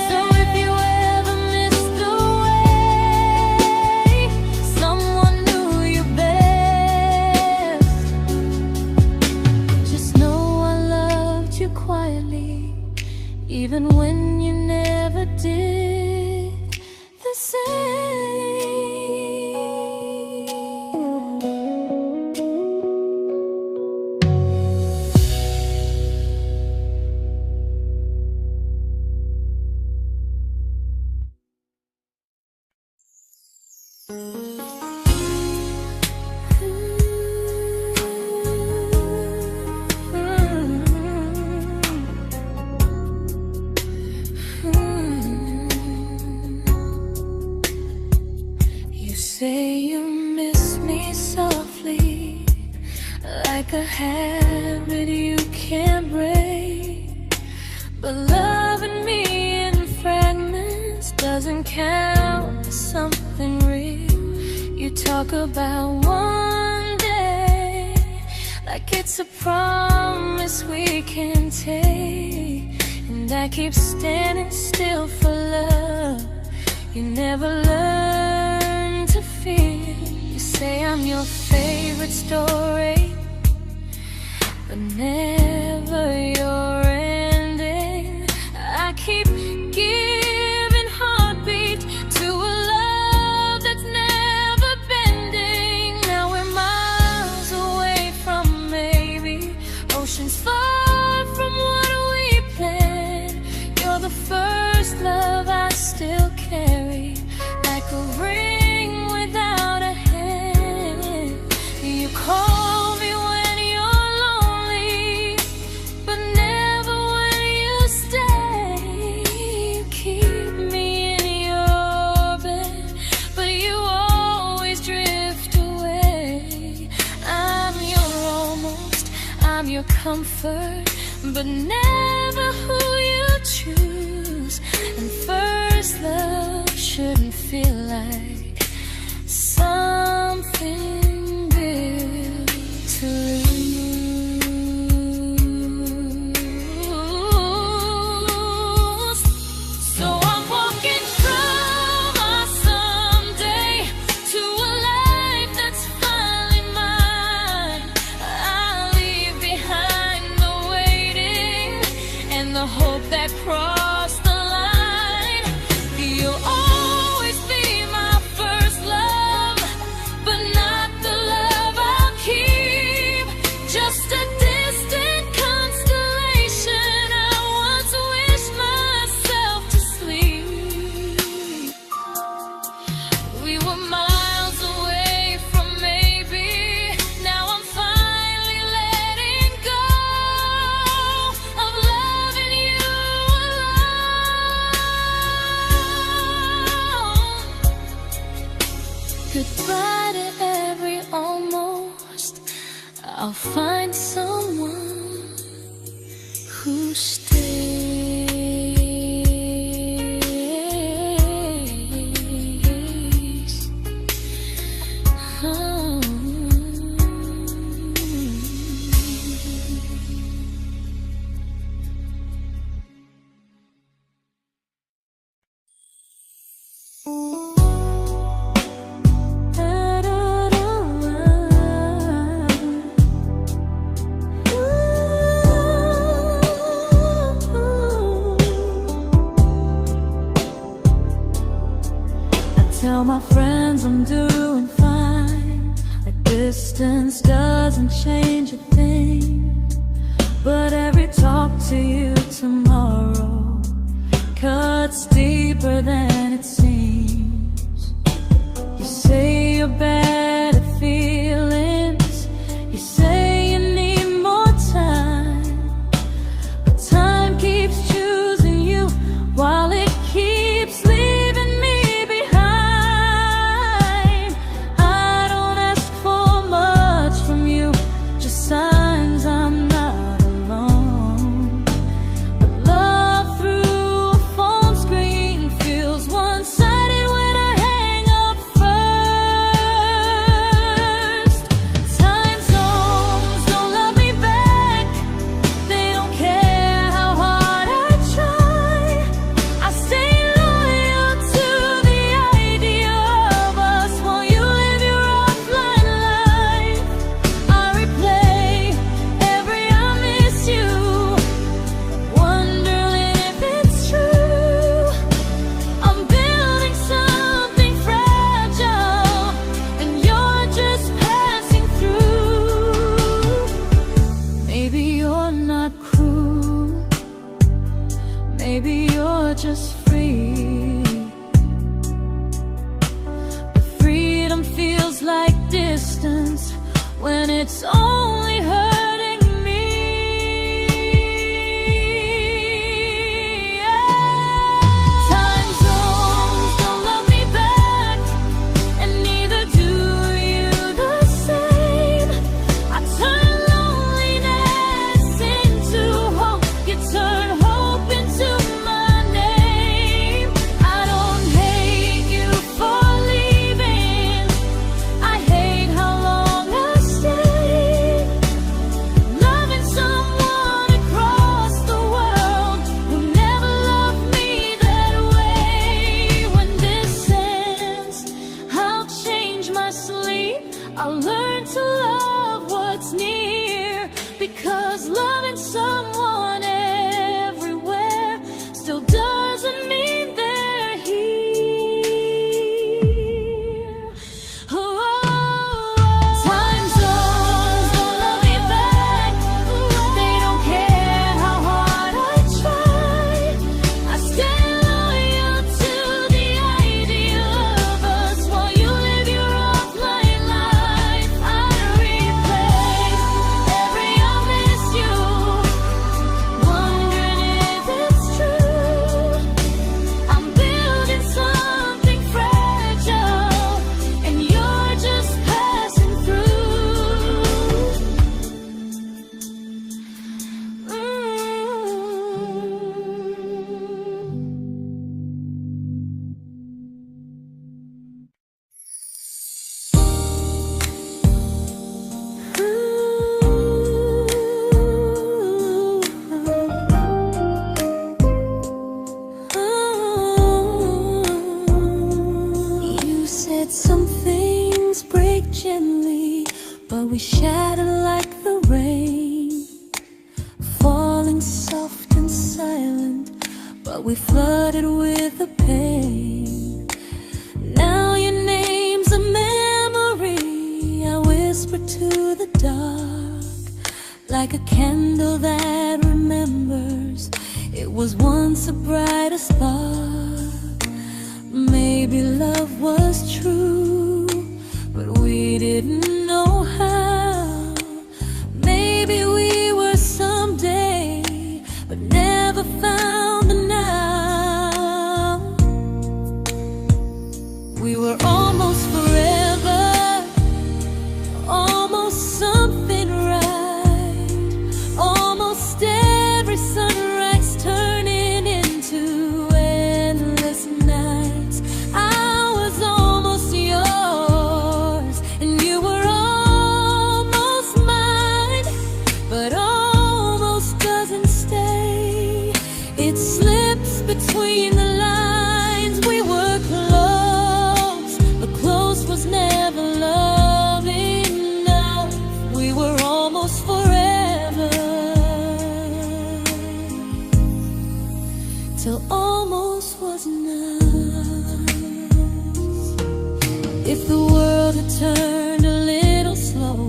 A: So if you ever missed the way someone knew you best, just know I loved you quietly, even when you never did the same. You say you miss me softly, like a habit you can't break. But loving me in fragments doesn't count as something real. You talk about one day like it's a promise we can take, and I keep standing still for love. You never learn to feel. You say I'm your favorite story, but never your ending. I keep giving heartbeat to a love that's never bending. Now we're miles away from maybe oceans far from what we planned. You're the first love I still carry, like a ring without a hand. You call me when you're lonely, but never when you stay. You keep me in your bed, but you always drift away. I'm your almost, I'm your comfort, but never who you choose. And first love shouldn't feel like something built to lose. So I'm walking from my someday to a life that's finally mine. I'll leave behind the waiting and the hope that crossed the line. You'll always be my first love, but not the love I'll keep. Just a distant constellation I once wished myself to sleep. We were miles away from maybe. Now I'm finally letting go of loving you alone. Goodbye to every almost. I'll find someone who stays. Oh. Tell my friends I'm doing fine, that distance doesn't change a thing. But every talk to you tomorrow cuts deeper than it seems. your better feelings. You say you need more time, but time keeps choosing you while it keeps leaving me behind. I don't ask for much from you, just signs I'm not alone. But love through a phone screen feels one-sided when I hang up first. Time zones don't love me back. They don't care how hard I try. I stay loyal to the idea of us while you live your offline life. I replay every I miss you, wondering if it's true. I'm building something fragile, and you're just passing through. Maybe you're not cruel, maybe you're just free. But freedom feels like distance when it's only hurting me. Time zones don't love me back, and neither do you the same. I turn loneliness into hope, you turn hope into my name. I don't hate you for leaving, I hate how long I stayed. Loving someone across the world who never loved me that way. When this ends, I'll change my sleep, I'll learn to love what's near, because loving someone everywhere still doesn't mean they're here. Time zones don't love me back. They don't care how hard I try. I stay loyal to the idea of us while you live your offline life. I replay every I miss you, wondering if it's true. I'm building something fragile, and you're just passing through. You said some things break gently, but we shatter like the rain, falling soft and silent, but we flooded with the pain. Now your name's a memory I whisper to the dark, like a candle that remembers it was once a brighter spark. Maybe love was true, but we didn't know how. Maybe we were someday, but never found the now. We were almost forever, almost something right, almost every sunrise turning into endless nights. I was almost yours, and you were almost mine, but almost doesn't stay. It slips between the lines. We were close, but close was never love enough. We were almost forever, till almost was enough. If the world had turned a little slow,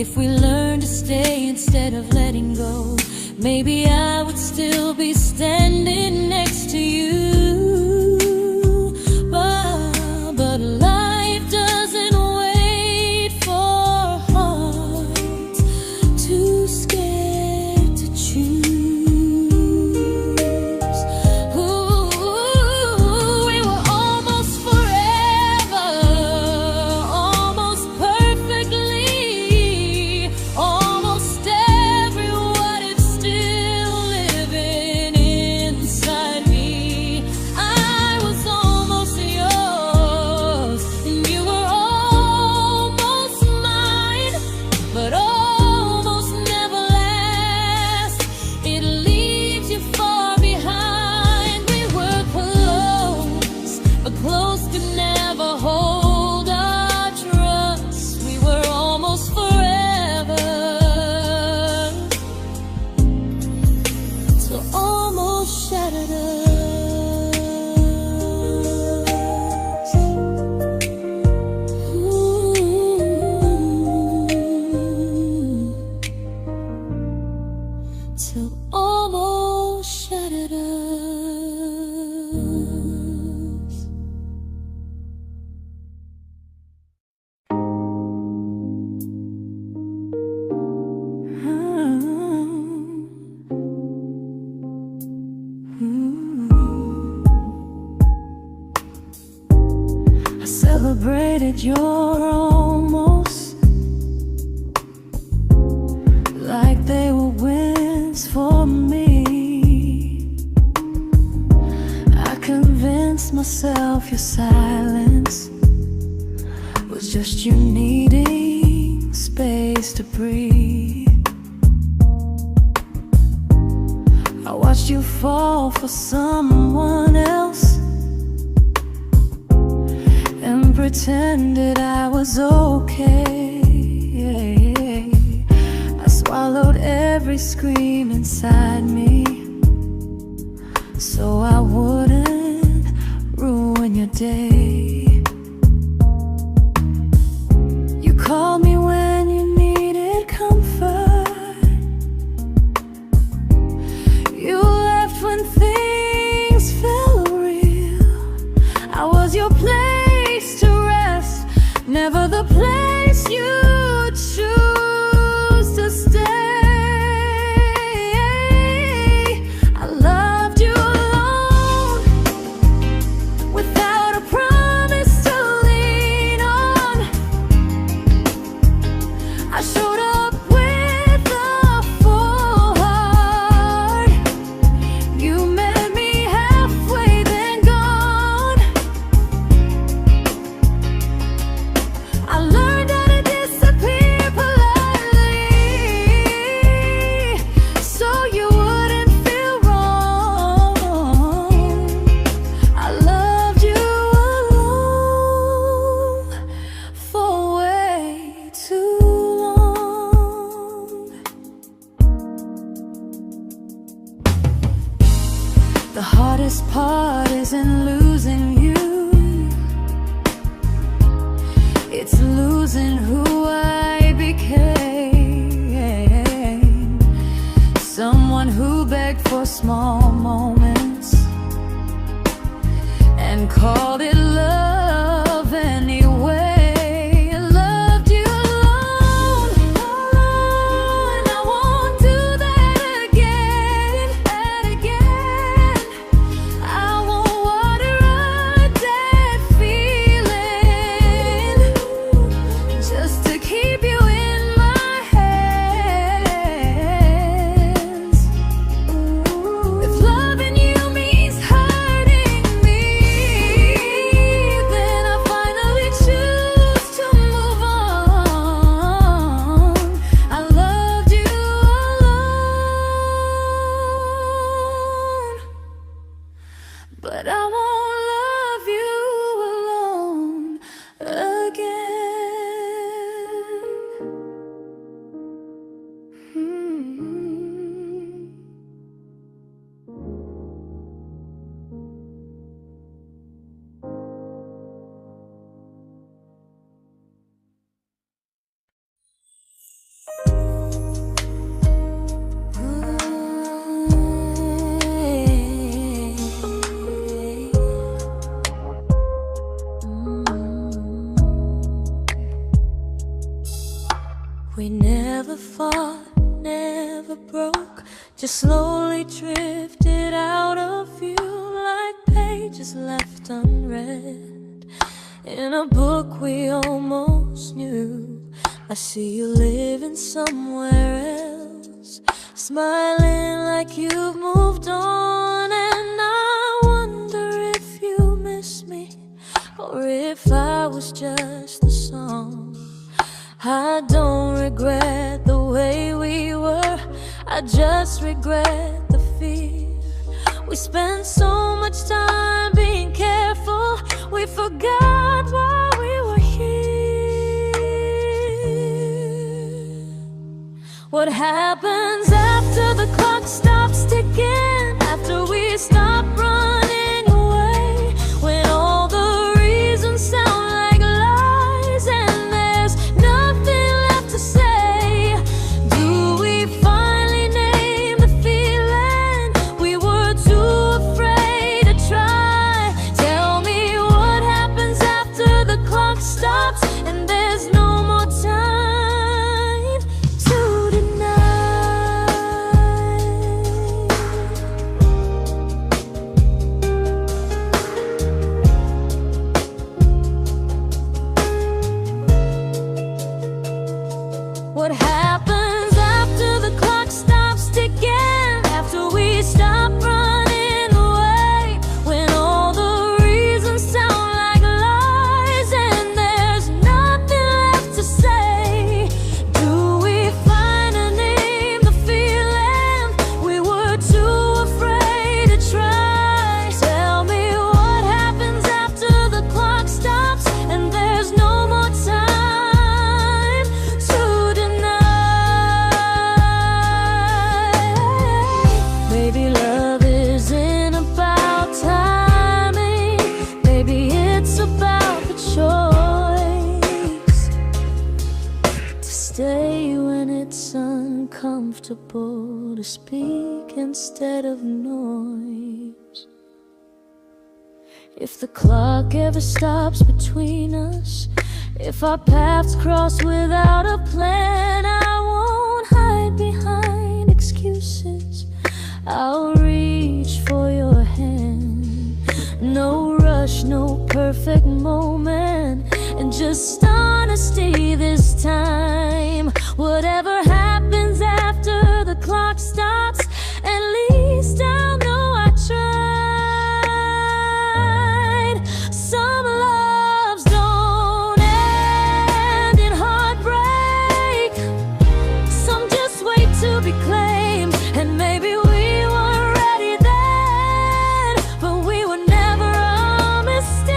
A: if we learned to stay instead of letting go, maybe I would still be standing next to you. But life doesn't wait. I celebrated your almost like they were wins for me. I convinced myself your silence was just you needing space to breathe. I watched you fall for someone else and pretended I was okay. I swallowed every scream inside me so I wouldn't ruin your day. You called me when you needed comfort. You left when things felt real. I was your place to rest, never the place you choose to stay. I loved you alone, without a promise to lean on. I showed up with a full heart. You met me halfway, then gone. I learned how to disappear politely, so you wouldn't feel wrong. I loved you alone for way too long. The hardest part isn't losing you, it's losing who I became. Someone who begged for small moments and called it love anyway. I loved you alone, and I won't do that again. I won't water a dead feeling just to keep you in my hands. If loving you means hurting me, then I finally choose to move on. I loved you alone, but I won't love you alone again. We never fought, never broke, just slowly drifted out of view like pages left unread in a book we almost knew. I see you living somewhere else, smiling like you've moved on, and I wonder if you miss me or if I was just the song. I don't regret the way we were, I just regret the fear. We spent so much time being careful, we forgot why we were here. What happens after the clock stops ticking, after we stop running away, when all the reasons sound like lies and there's nothing left to say? Do we finally name the feeling we were too afraid to try? comfortable to speak instead of noise. If the clock ever stops between us, if our paths cross without a plan, I won't hide behind excuses. I'll reach for your hand. No rush, no perfect moment, and just honesty this time. Whatever happens after the clock stops, at least I'll know I tried. Some loves don't end in heartbreak, some just wait to be claimed. And maybe we were ready then, but we were never a mistake.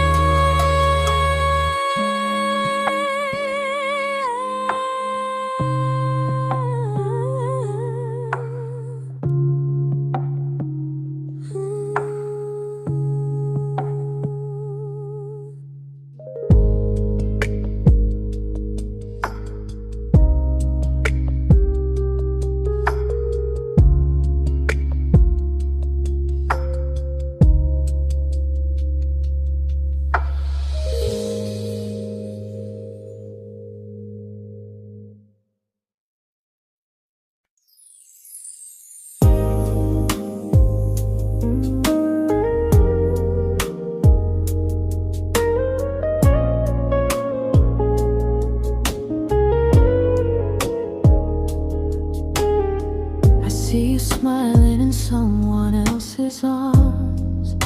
A: See you smiling in someone else's arms,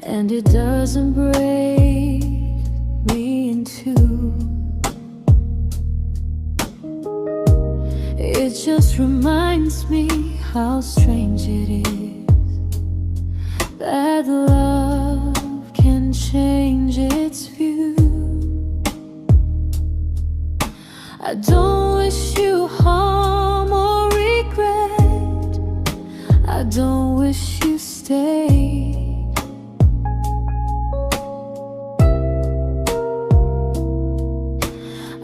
A: and it doesn't break me in two. It just reminds me how strange it is that love can change its view. I don't wish you harm or regret, I don't wish you stay.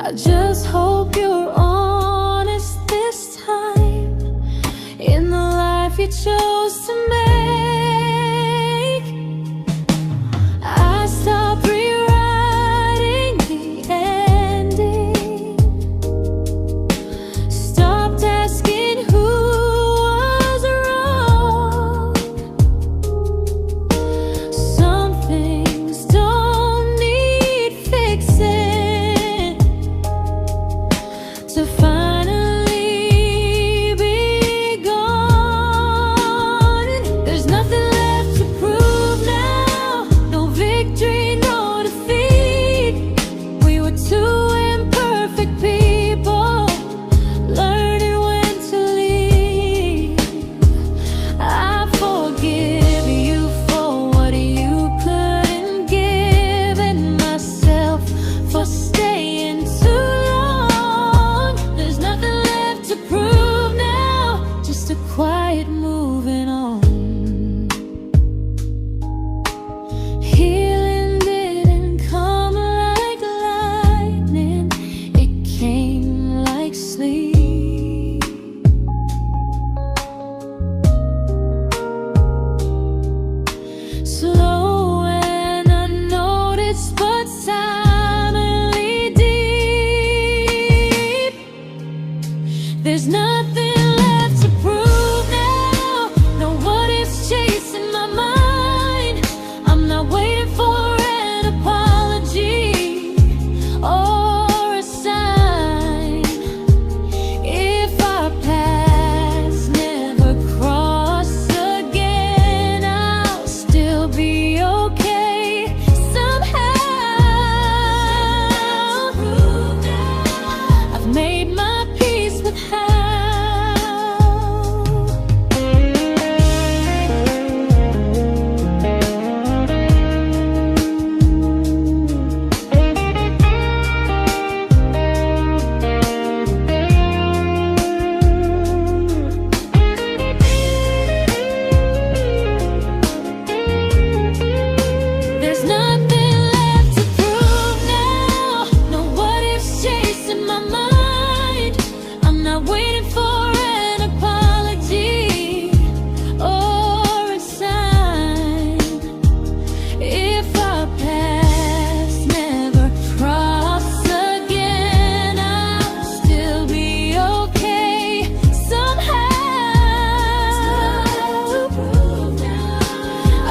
A: I just hope you're honest this time in the life you chose to make. I stopped rewriting the ending, stopped asking who was wrong. Some things don't need fixing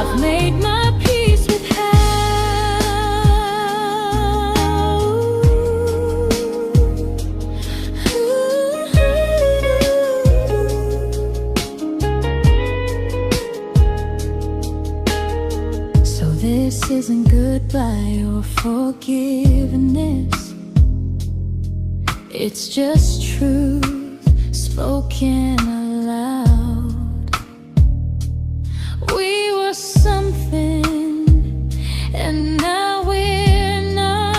A: I've made my peace with how. So this isn't goodbye or forgiveness. It's just truth spoken aloud. We were something, and now we're not.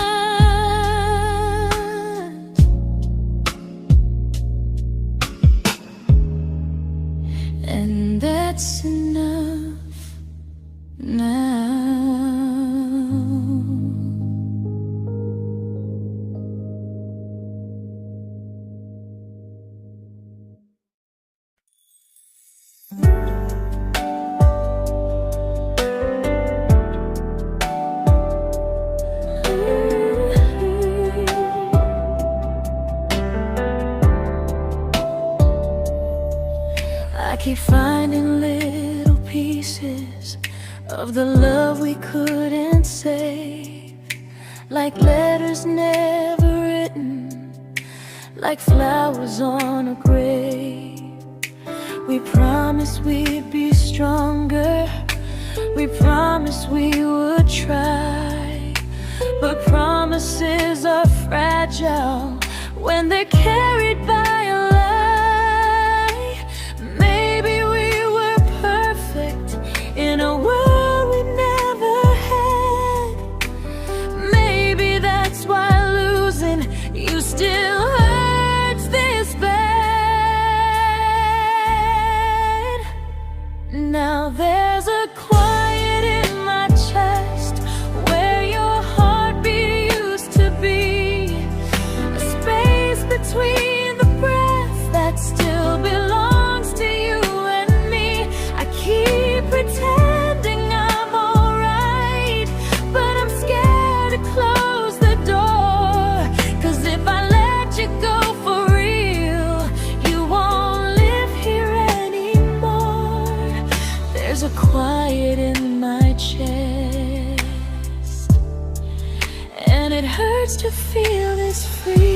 A: And that's enough now. I keep finding little pieces of the love we couldn't save, like letters never written, like flowers on a grave. We promised we'd be stronger, we promised we would try, but promises are fragile when they're carried by a lie. Maybe we were perfect in a world we never had. Maybe that's why losing you still hurts this bad. Now there's a quiet in my chest where your heartbeat used to be, a space between the breaths that still belongs to you and me. I keep pretending I'm alright, but I'm scared to close the door, 'cause if I let you go for real, you won't live here anymore. There's a quiet in my chest, and it hurts to feel this free.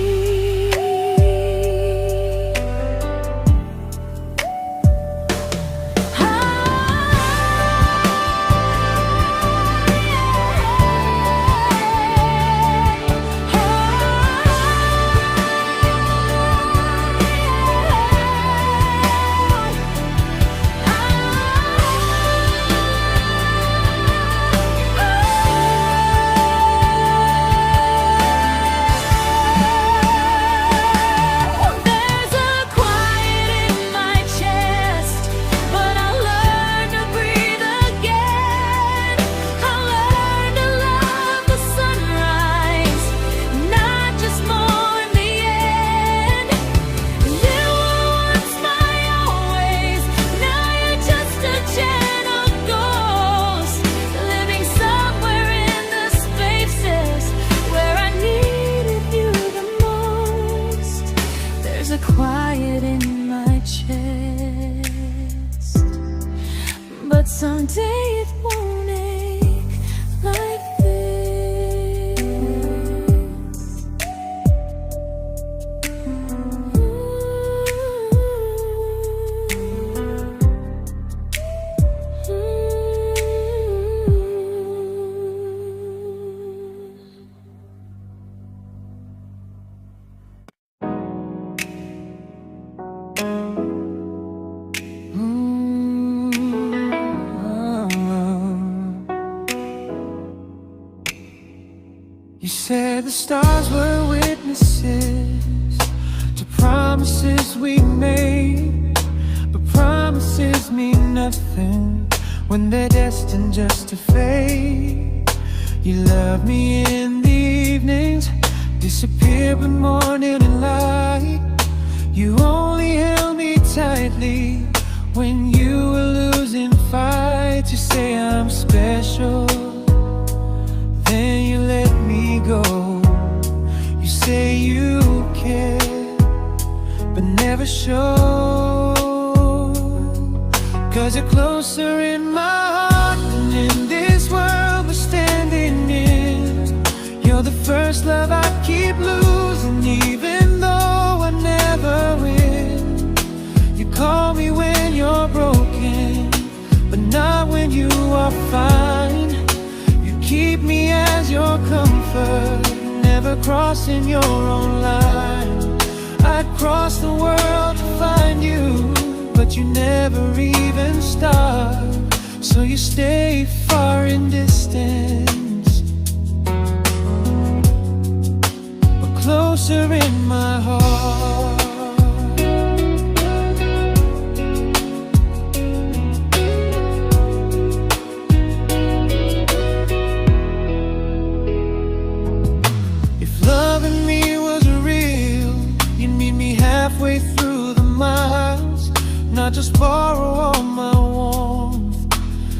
A: Quiet in my chest, but someday it won't ache like this.
B: You said the stars were witnesses to promises we made, but promises mean nothing when they're destined just to fade. You love me in the evenings, disappear when morning and light. You only held me tightly when you were losing fights. You say I'm special, then you let me go. You say you care, but never show, 'cause you're closer in my heart than first love I keep losing, even though I never win. You call me when you're broken, but not when you are fine. You keep me as your comfort, never crossing your own line. I'd cross the world to find you, but you never even start. So you stay far in distance, but closer in my heart. If loving me was real, you'd meet me halfway through the miles, not just borrow all my warmth,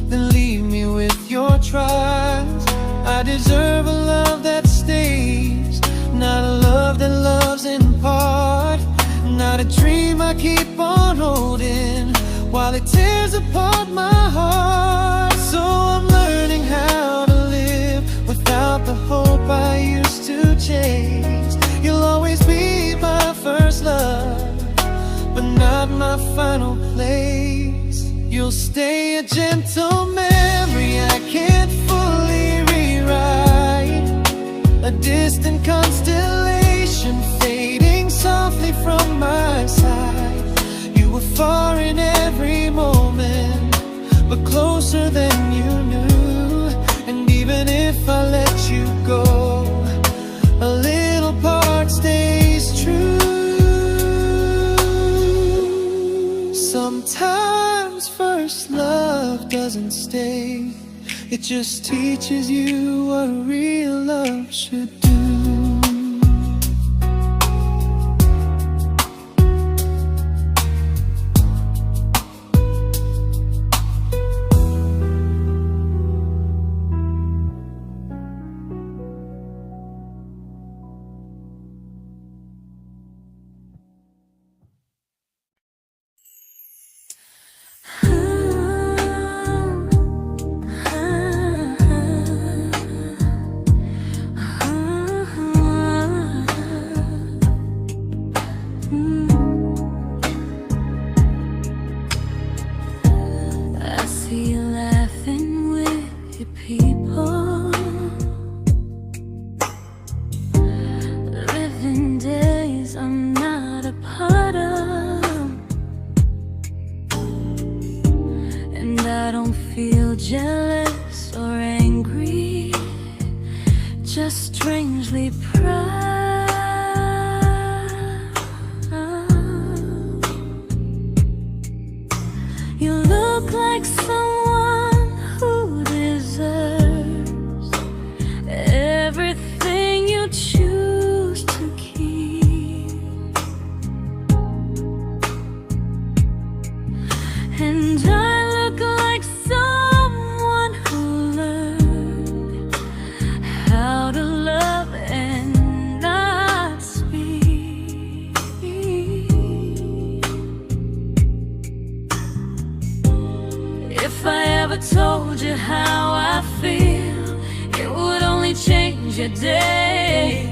B: then leave me with your trials. I deserve a love that stays, not a love that loves in part, not a dream I keep on holding while it tears apart my heart. So I'm learning how to live without the hope I used to chase. You'll always be my first love, but not my final place. You'll stay a gentle memory I can't fully rewrite, a distant constellation fading softly from my side. You were far in every moment, but closer than you knew. And even if I let you go, a little part stays true. Sometimes first love doesn't stay, it just teaches you what real love should do.
A: Jealous or angry, just strangely proud. You look like someone who deserves everything you choose to keep, and I look like someone who learned how to love and not speak. If I ever told you how I feel, it would only change your day.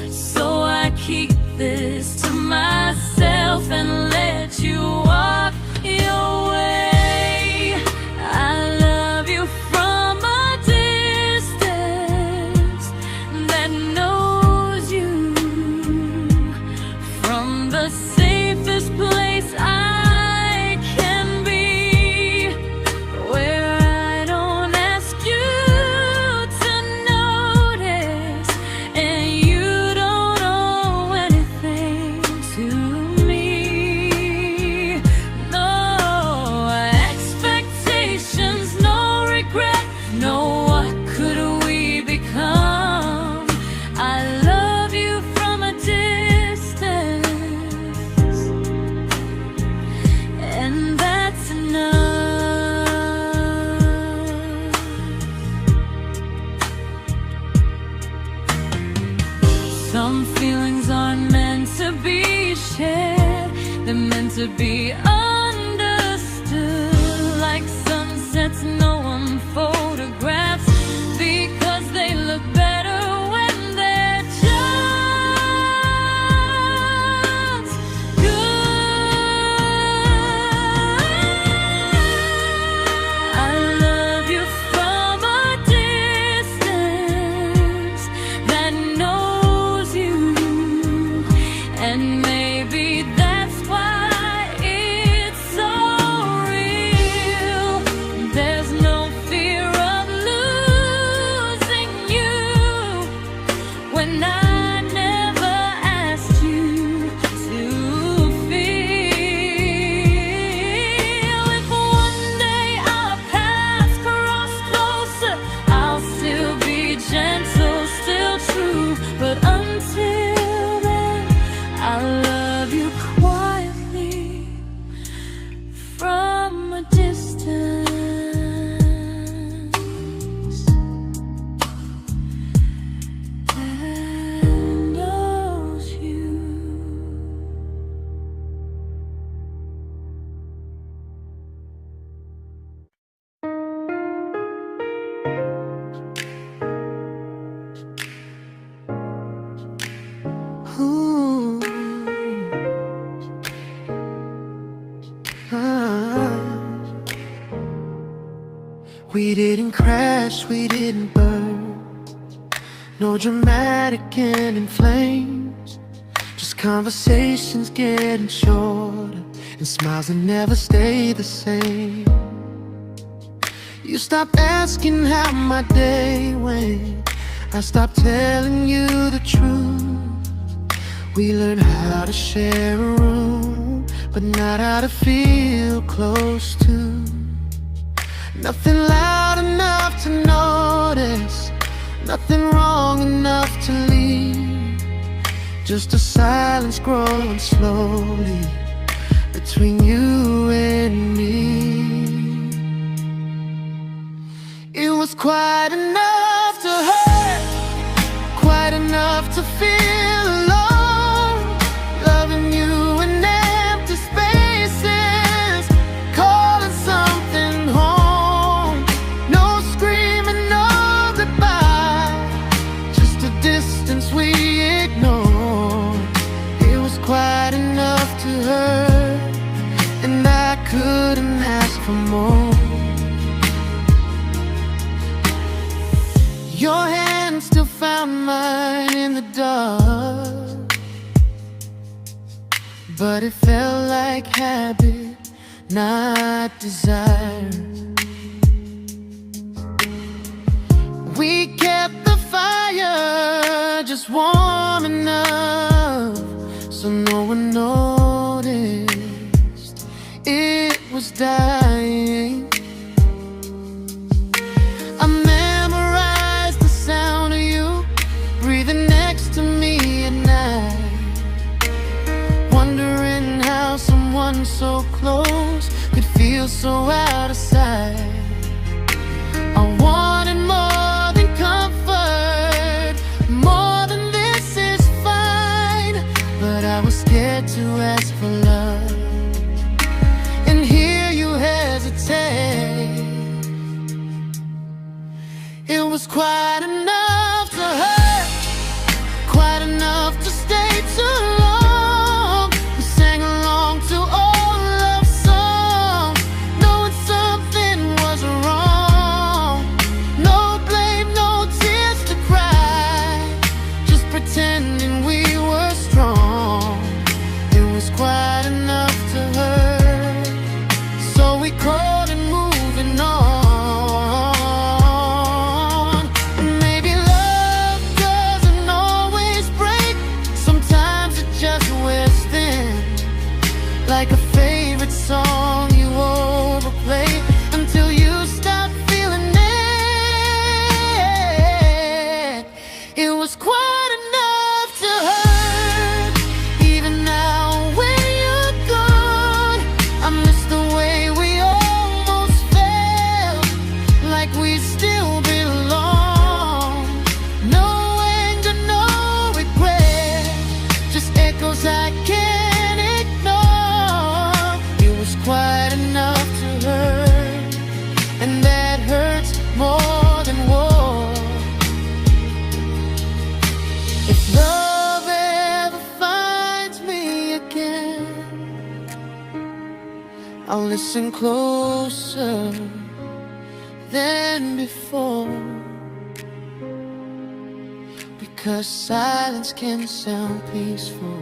A: So I keep this to myself and let you walk your way. I love you from a distance that knows you, from the safest place I can be, where I don't ask you to notice and you don't owe anything to me. No,
B: We didn't crash, we didn't burn. No dramatic end in flames. Just conversations getting shorter, and smiles that never stay the same. You stopped asking how my day went. I stopped telling you the truth. We learned how to share a room, but not how to feel close to. Nothing loud enough to notice, nothing wrong enough to leave. Just a silence growing slowly between you and me. It was quite enough to hurt, quite enough to feel alone. Loving you in empty spaces, calling something home. No screaming, no goodbye, just a distance we ignored. It was quite enough to hurt, and I couldn't ask for more. Your hand still found mine in the dark, but it felt like habit, not desire. We kept the fire just warm enough so no one noticed it was dying. I memorized the sound of you breathing next to me at night, wondering how someone so close could feel so out of sight. I wanted more than comfort, more than this is fine, but I was scared to ask for love and hear you hesitate. It was quite enough to hurt, quite enough to stay too long. We sang along to old love songs, knowing something was wrong. No blame, no tears to cry, just pretending we were strong. It was quite enough to hurt, so we called and moving on. Like a favorite song you overplay until you stop feeling it. It was quite enough to hurt. Even now when you're gone, I miss the way we almost felt, like we still belong. No anger, no regret, just echoes I can't ignore. It was quite enough to hurt, and that hurts more than war. If love ever finds me again, I'll listen closer than before, because silence can sound peaceful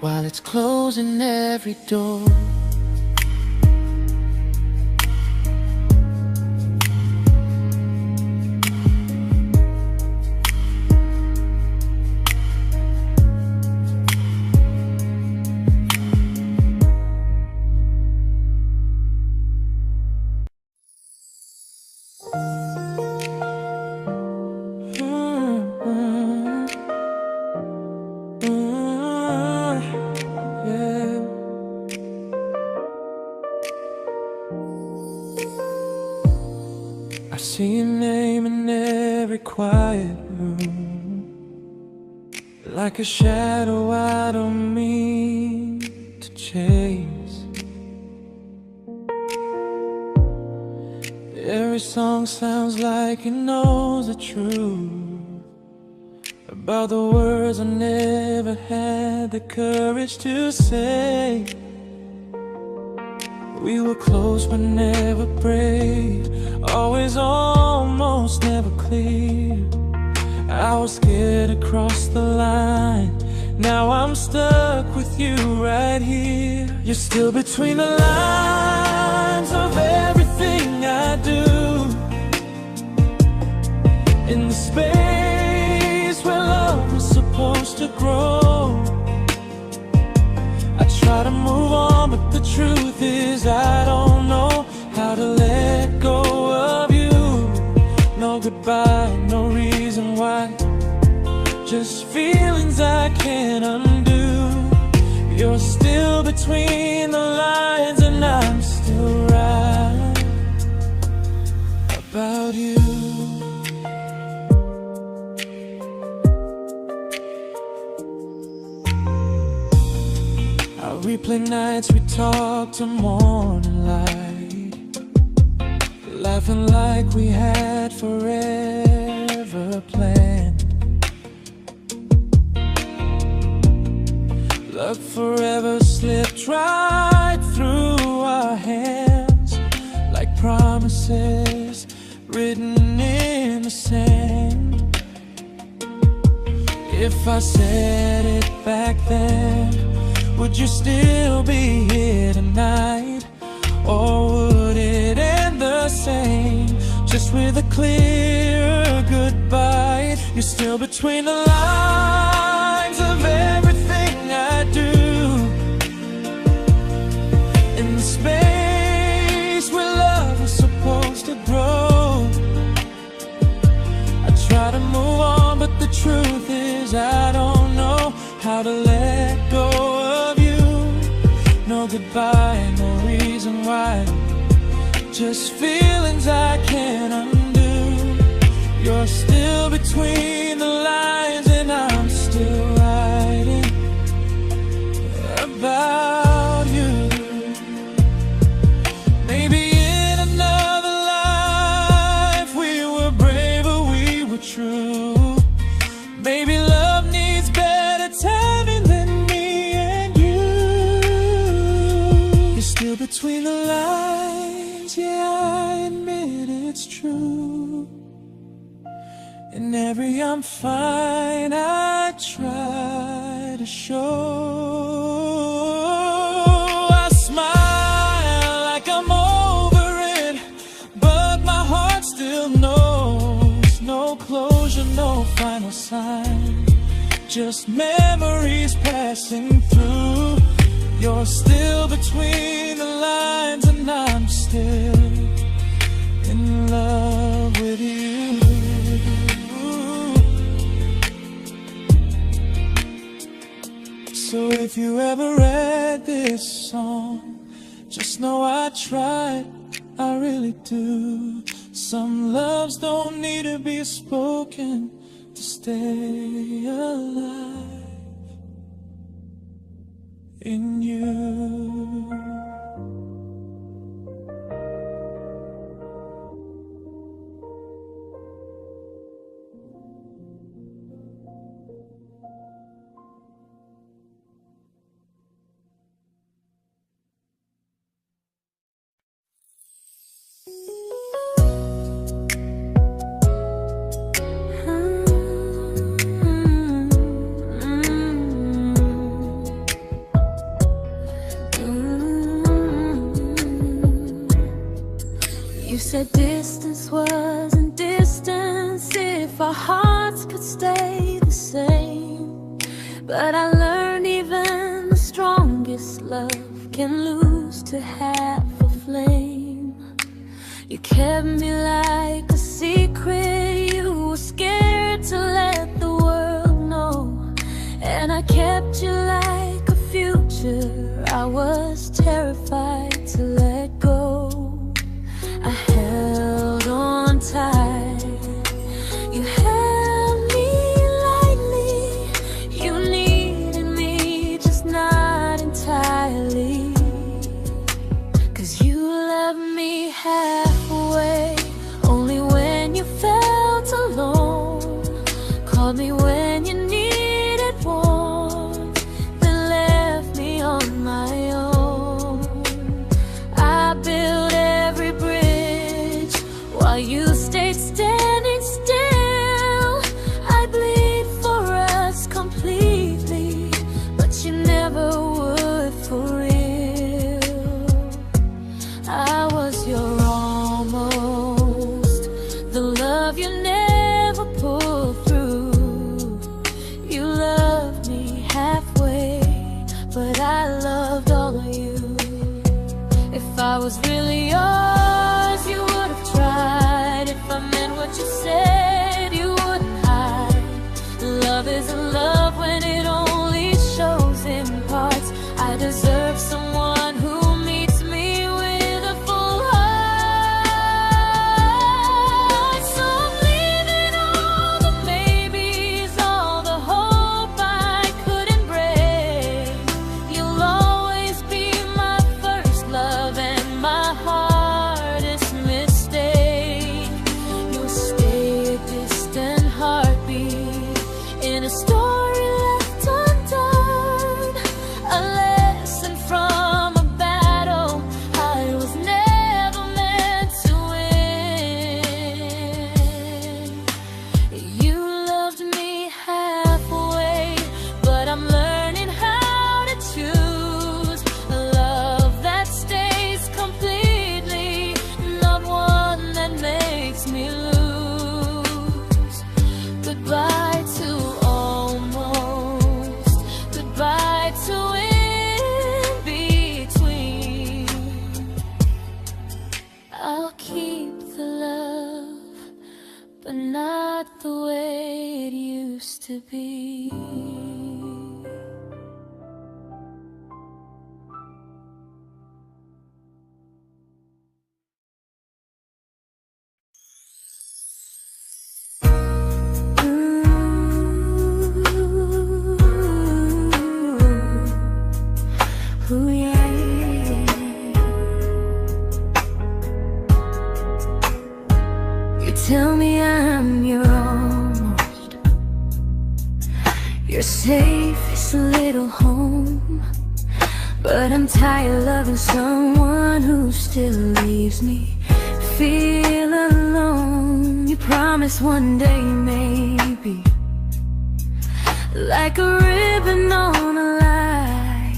B: while it's closing every door. I see your name in every quiet room, like a shadow I don't mean to chase. Every song sounds like it knows the truth about the words I never had the courage to say. We were close but never prayed, always almost never clear. I was scared to cross the line, now I'm stuck with you right here. You're still between the lines of everything I do, in the space where love was supposed to grow. I try to move on, but the truth is I don't know how to let go of you. No goodbye, no reason why, just feelings I can't undo. You're still between the lines and I'm still right about you. I replay nights we talk to morning light, laughing like we had forever planned. Luck forever slipped right through our hands, like promises written in the sand. If I said it back then, would you still be here tonight? Or would it end the same, just with a clear goodbye? You're still between the lines of everything I do, in the space where love was supposed to grow. I try to move on, but the truth is I don't know how to let go of you. No goodbye, no reason why, just feelings I can't undo. You're still between the lines and I'm still writing about you. Maybe in another life we were braver, we were true. Maybe love needs better timing than me and you. You're still between the lines, yeah, I admit it's true. In every I'm fine I try to show. I smile like I'm over it, but my heart still knows. No closure, no final sign, just memories passing through. You're still between the lines and I'm still in love with you. So if you ever read this song, just know I tried, I really do. Some loves don't need to be spoken to stay alive in you.
A: You said distance wasn't distance if our hearts could stay the same. But I learned even the strongest love can lose to half a flame. You kept me like a secret, you were scared to let the world know. And I kept you like a future, I was terrified to let go. I held on tight, you held me lightly. You needed me, just not entirely. 'Cause you left me halfway you stayed standing still. I bleed for us completely, but you never would for real. I was your almost, the love you never pulled through. You loved me halfway, but I loved all of you. If I was really yours, you would have tried. If I meant what you said, you wouldn't hide. Love isn't love when it only shows in parts. I deserve someone who meets me with a full heart. So I'm leaving all the maybes, all the hope I couldn't break. You'll always be my first love and my hardest mistake. You'll stay a distant heartbeat in a story left undone, a lesson from a battle I was never meant to win. You loved me halfway, but I'm learning how to choose a love that stays completely, not one that makes me lose. Goodbye to almost, goodbye to in between. I'll keep the love, but not the way it used to be. Ooh, yeah. You tell me I'm your almost, your safest little home, but I'm tired loving someone who still leaves me feel alone. You promise one day maybe, like a ribbon on a line,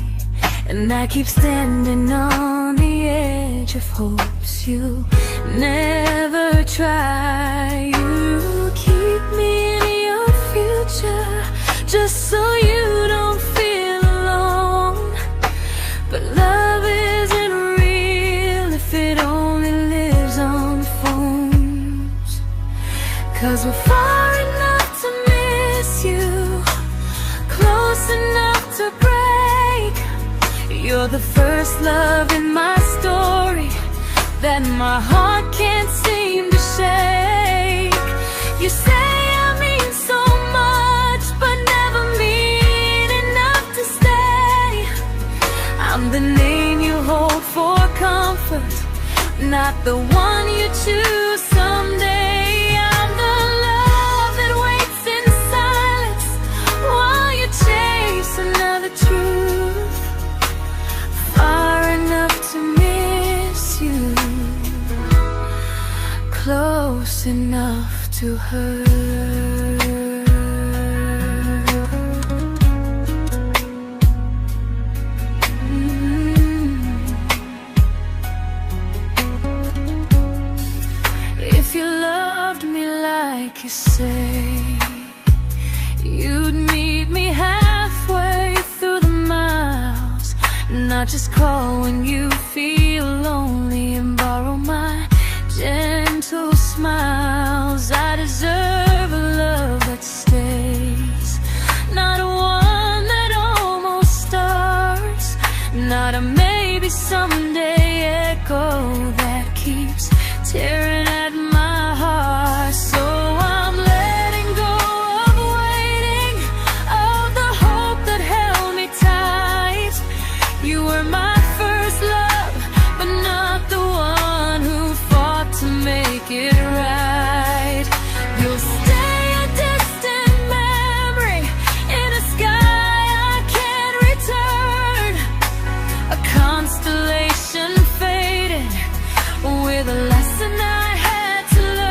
A: and I keep standing on the edge of hopes you never try. You keep me in your future just so you don't feel alone. But love isn't real if it only lives on the phones. 'Cause we're far enough to miss you, close enough to break. You're the first love in my story that my heart can't seem to shake. You say I mean so much, but never mean enough to stay. I'm the name you hold for comfort, not the one you choose someday. I'm the love that waits in silence while you chase another truth. Far enough to miss you, close enough to hurt. If you loved me like you say, you'd meet me halfway through the miles, not just call when you feel lonely and borrow my gentle smiles. I deserve a love that stays, not one that almost starts, not a maybe someday echo that keeps tearing at my heart. So I'm letting go of waiting, of the hope that held me tight. You were my first love, but not the one who fought to make it right. You'll stay a distant memory in a sky I can't return, a constellation faded with a lesson I had to learn.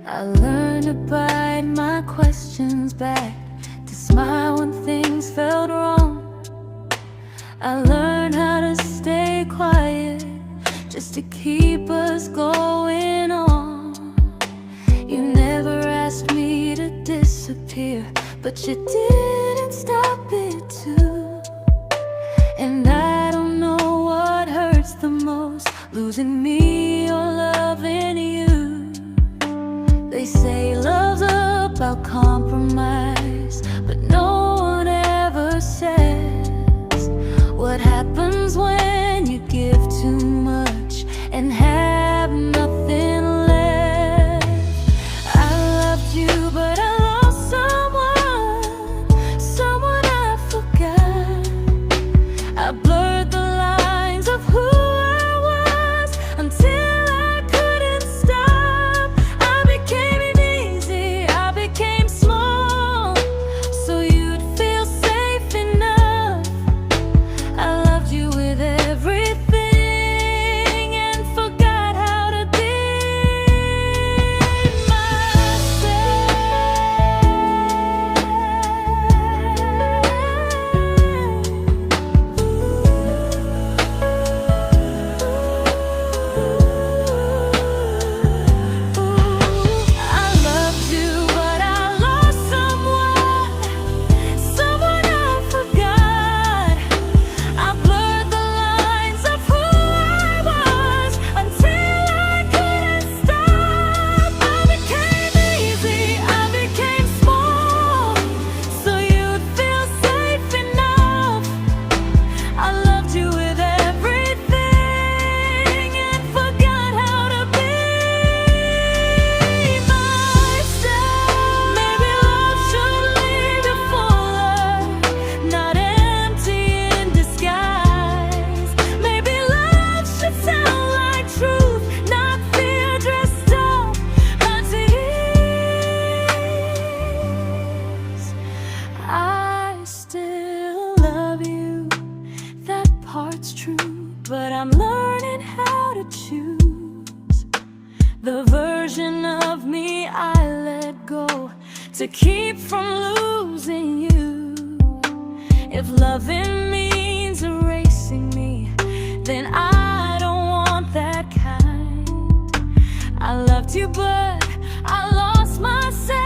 A: I learned to bite my questions back, to smile when things felt wrong. I learned how to stay quiet, just to keep us going on. You never asked me to disappear, but you didn't stop it too. And I don't know what hurts the most, losing me or loving you. They say love's about compromise, but no one ever says what happens when you give too much and have nothing left. I loved you, but I lost someone I forgot. I blurred the lines of who I was until I couldn't stop. I became easy, I became small, so you'd feel safe enough. I loved you with everything and forgot how to be but I'm learning how to choose the version of me I let go to keep from losing you. If loving means erasing me, then I don't want that kind. I loved you, but I lost myself.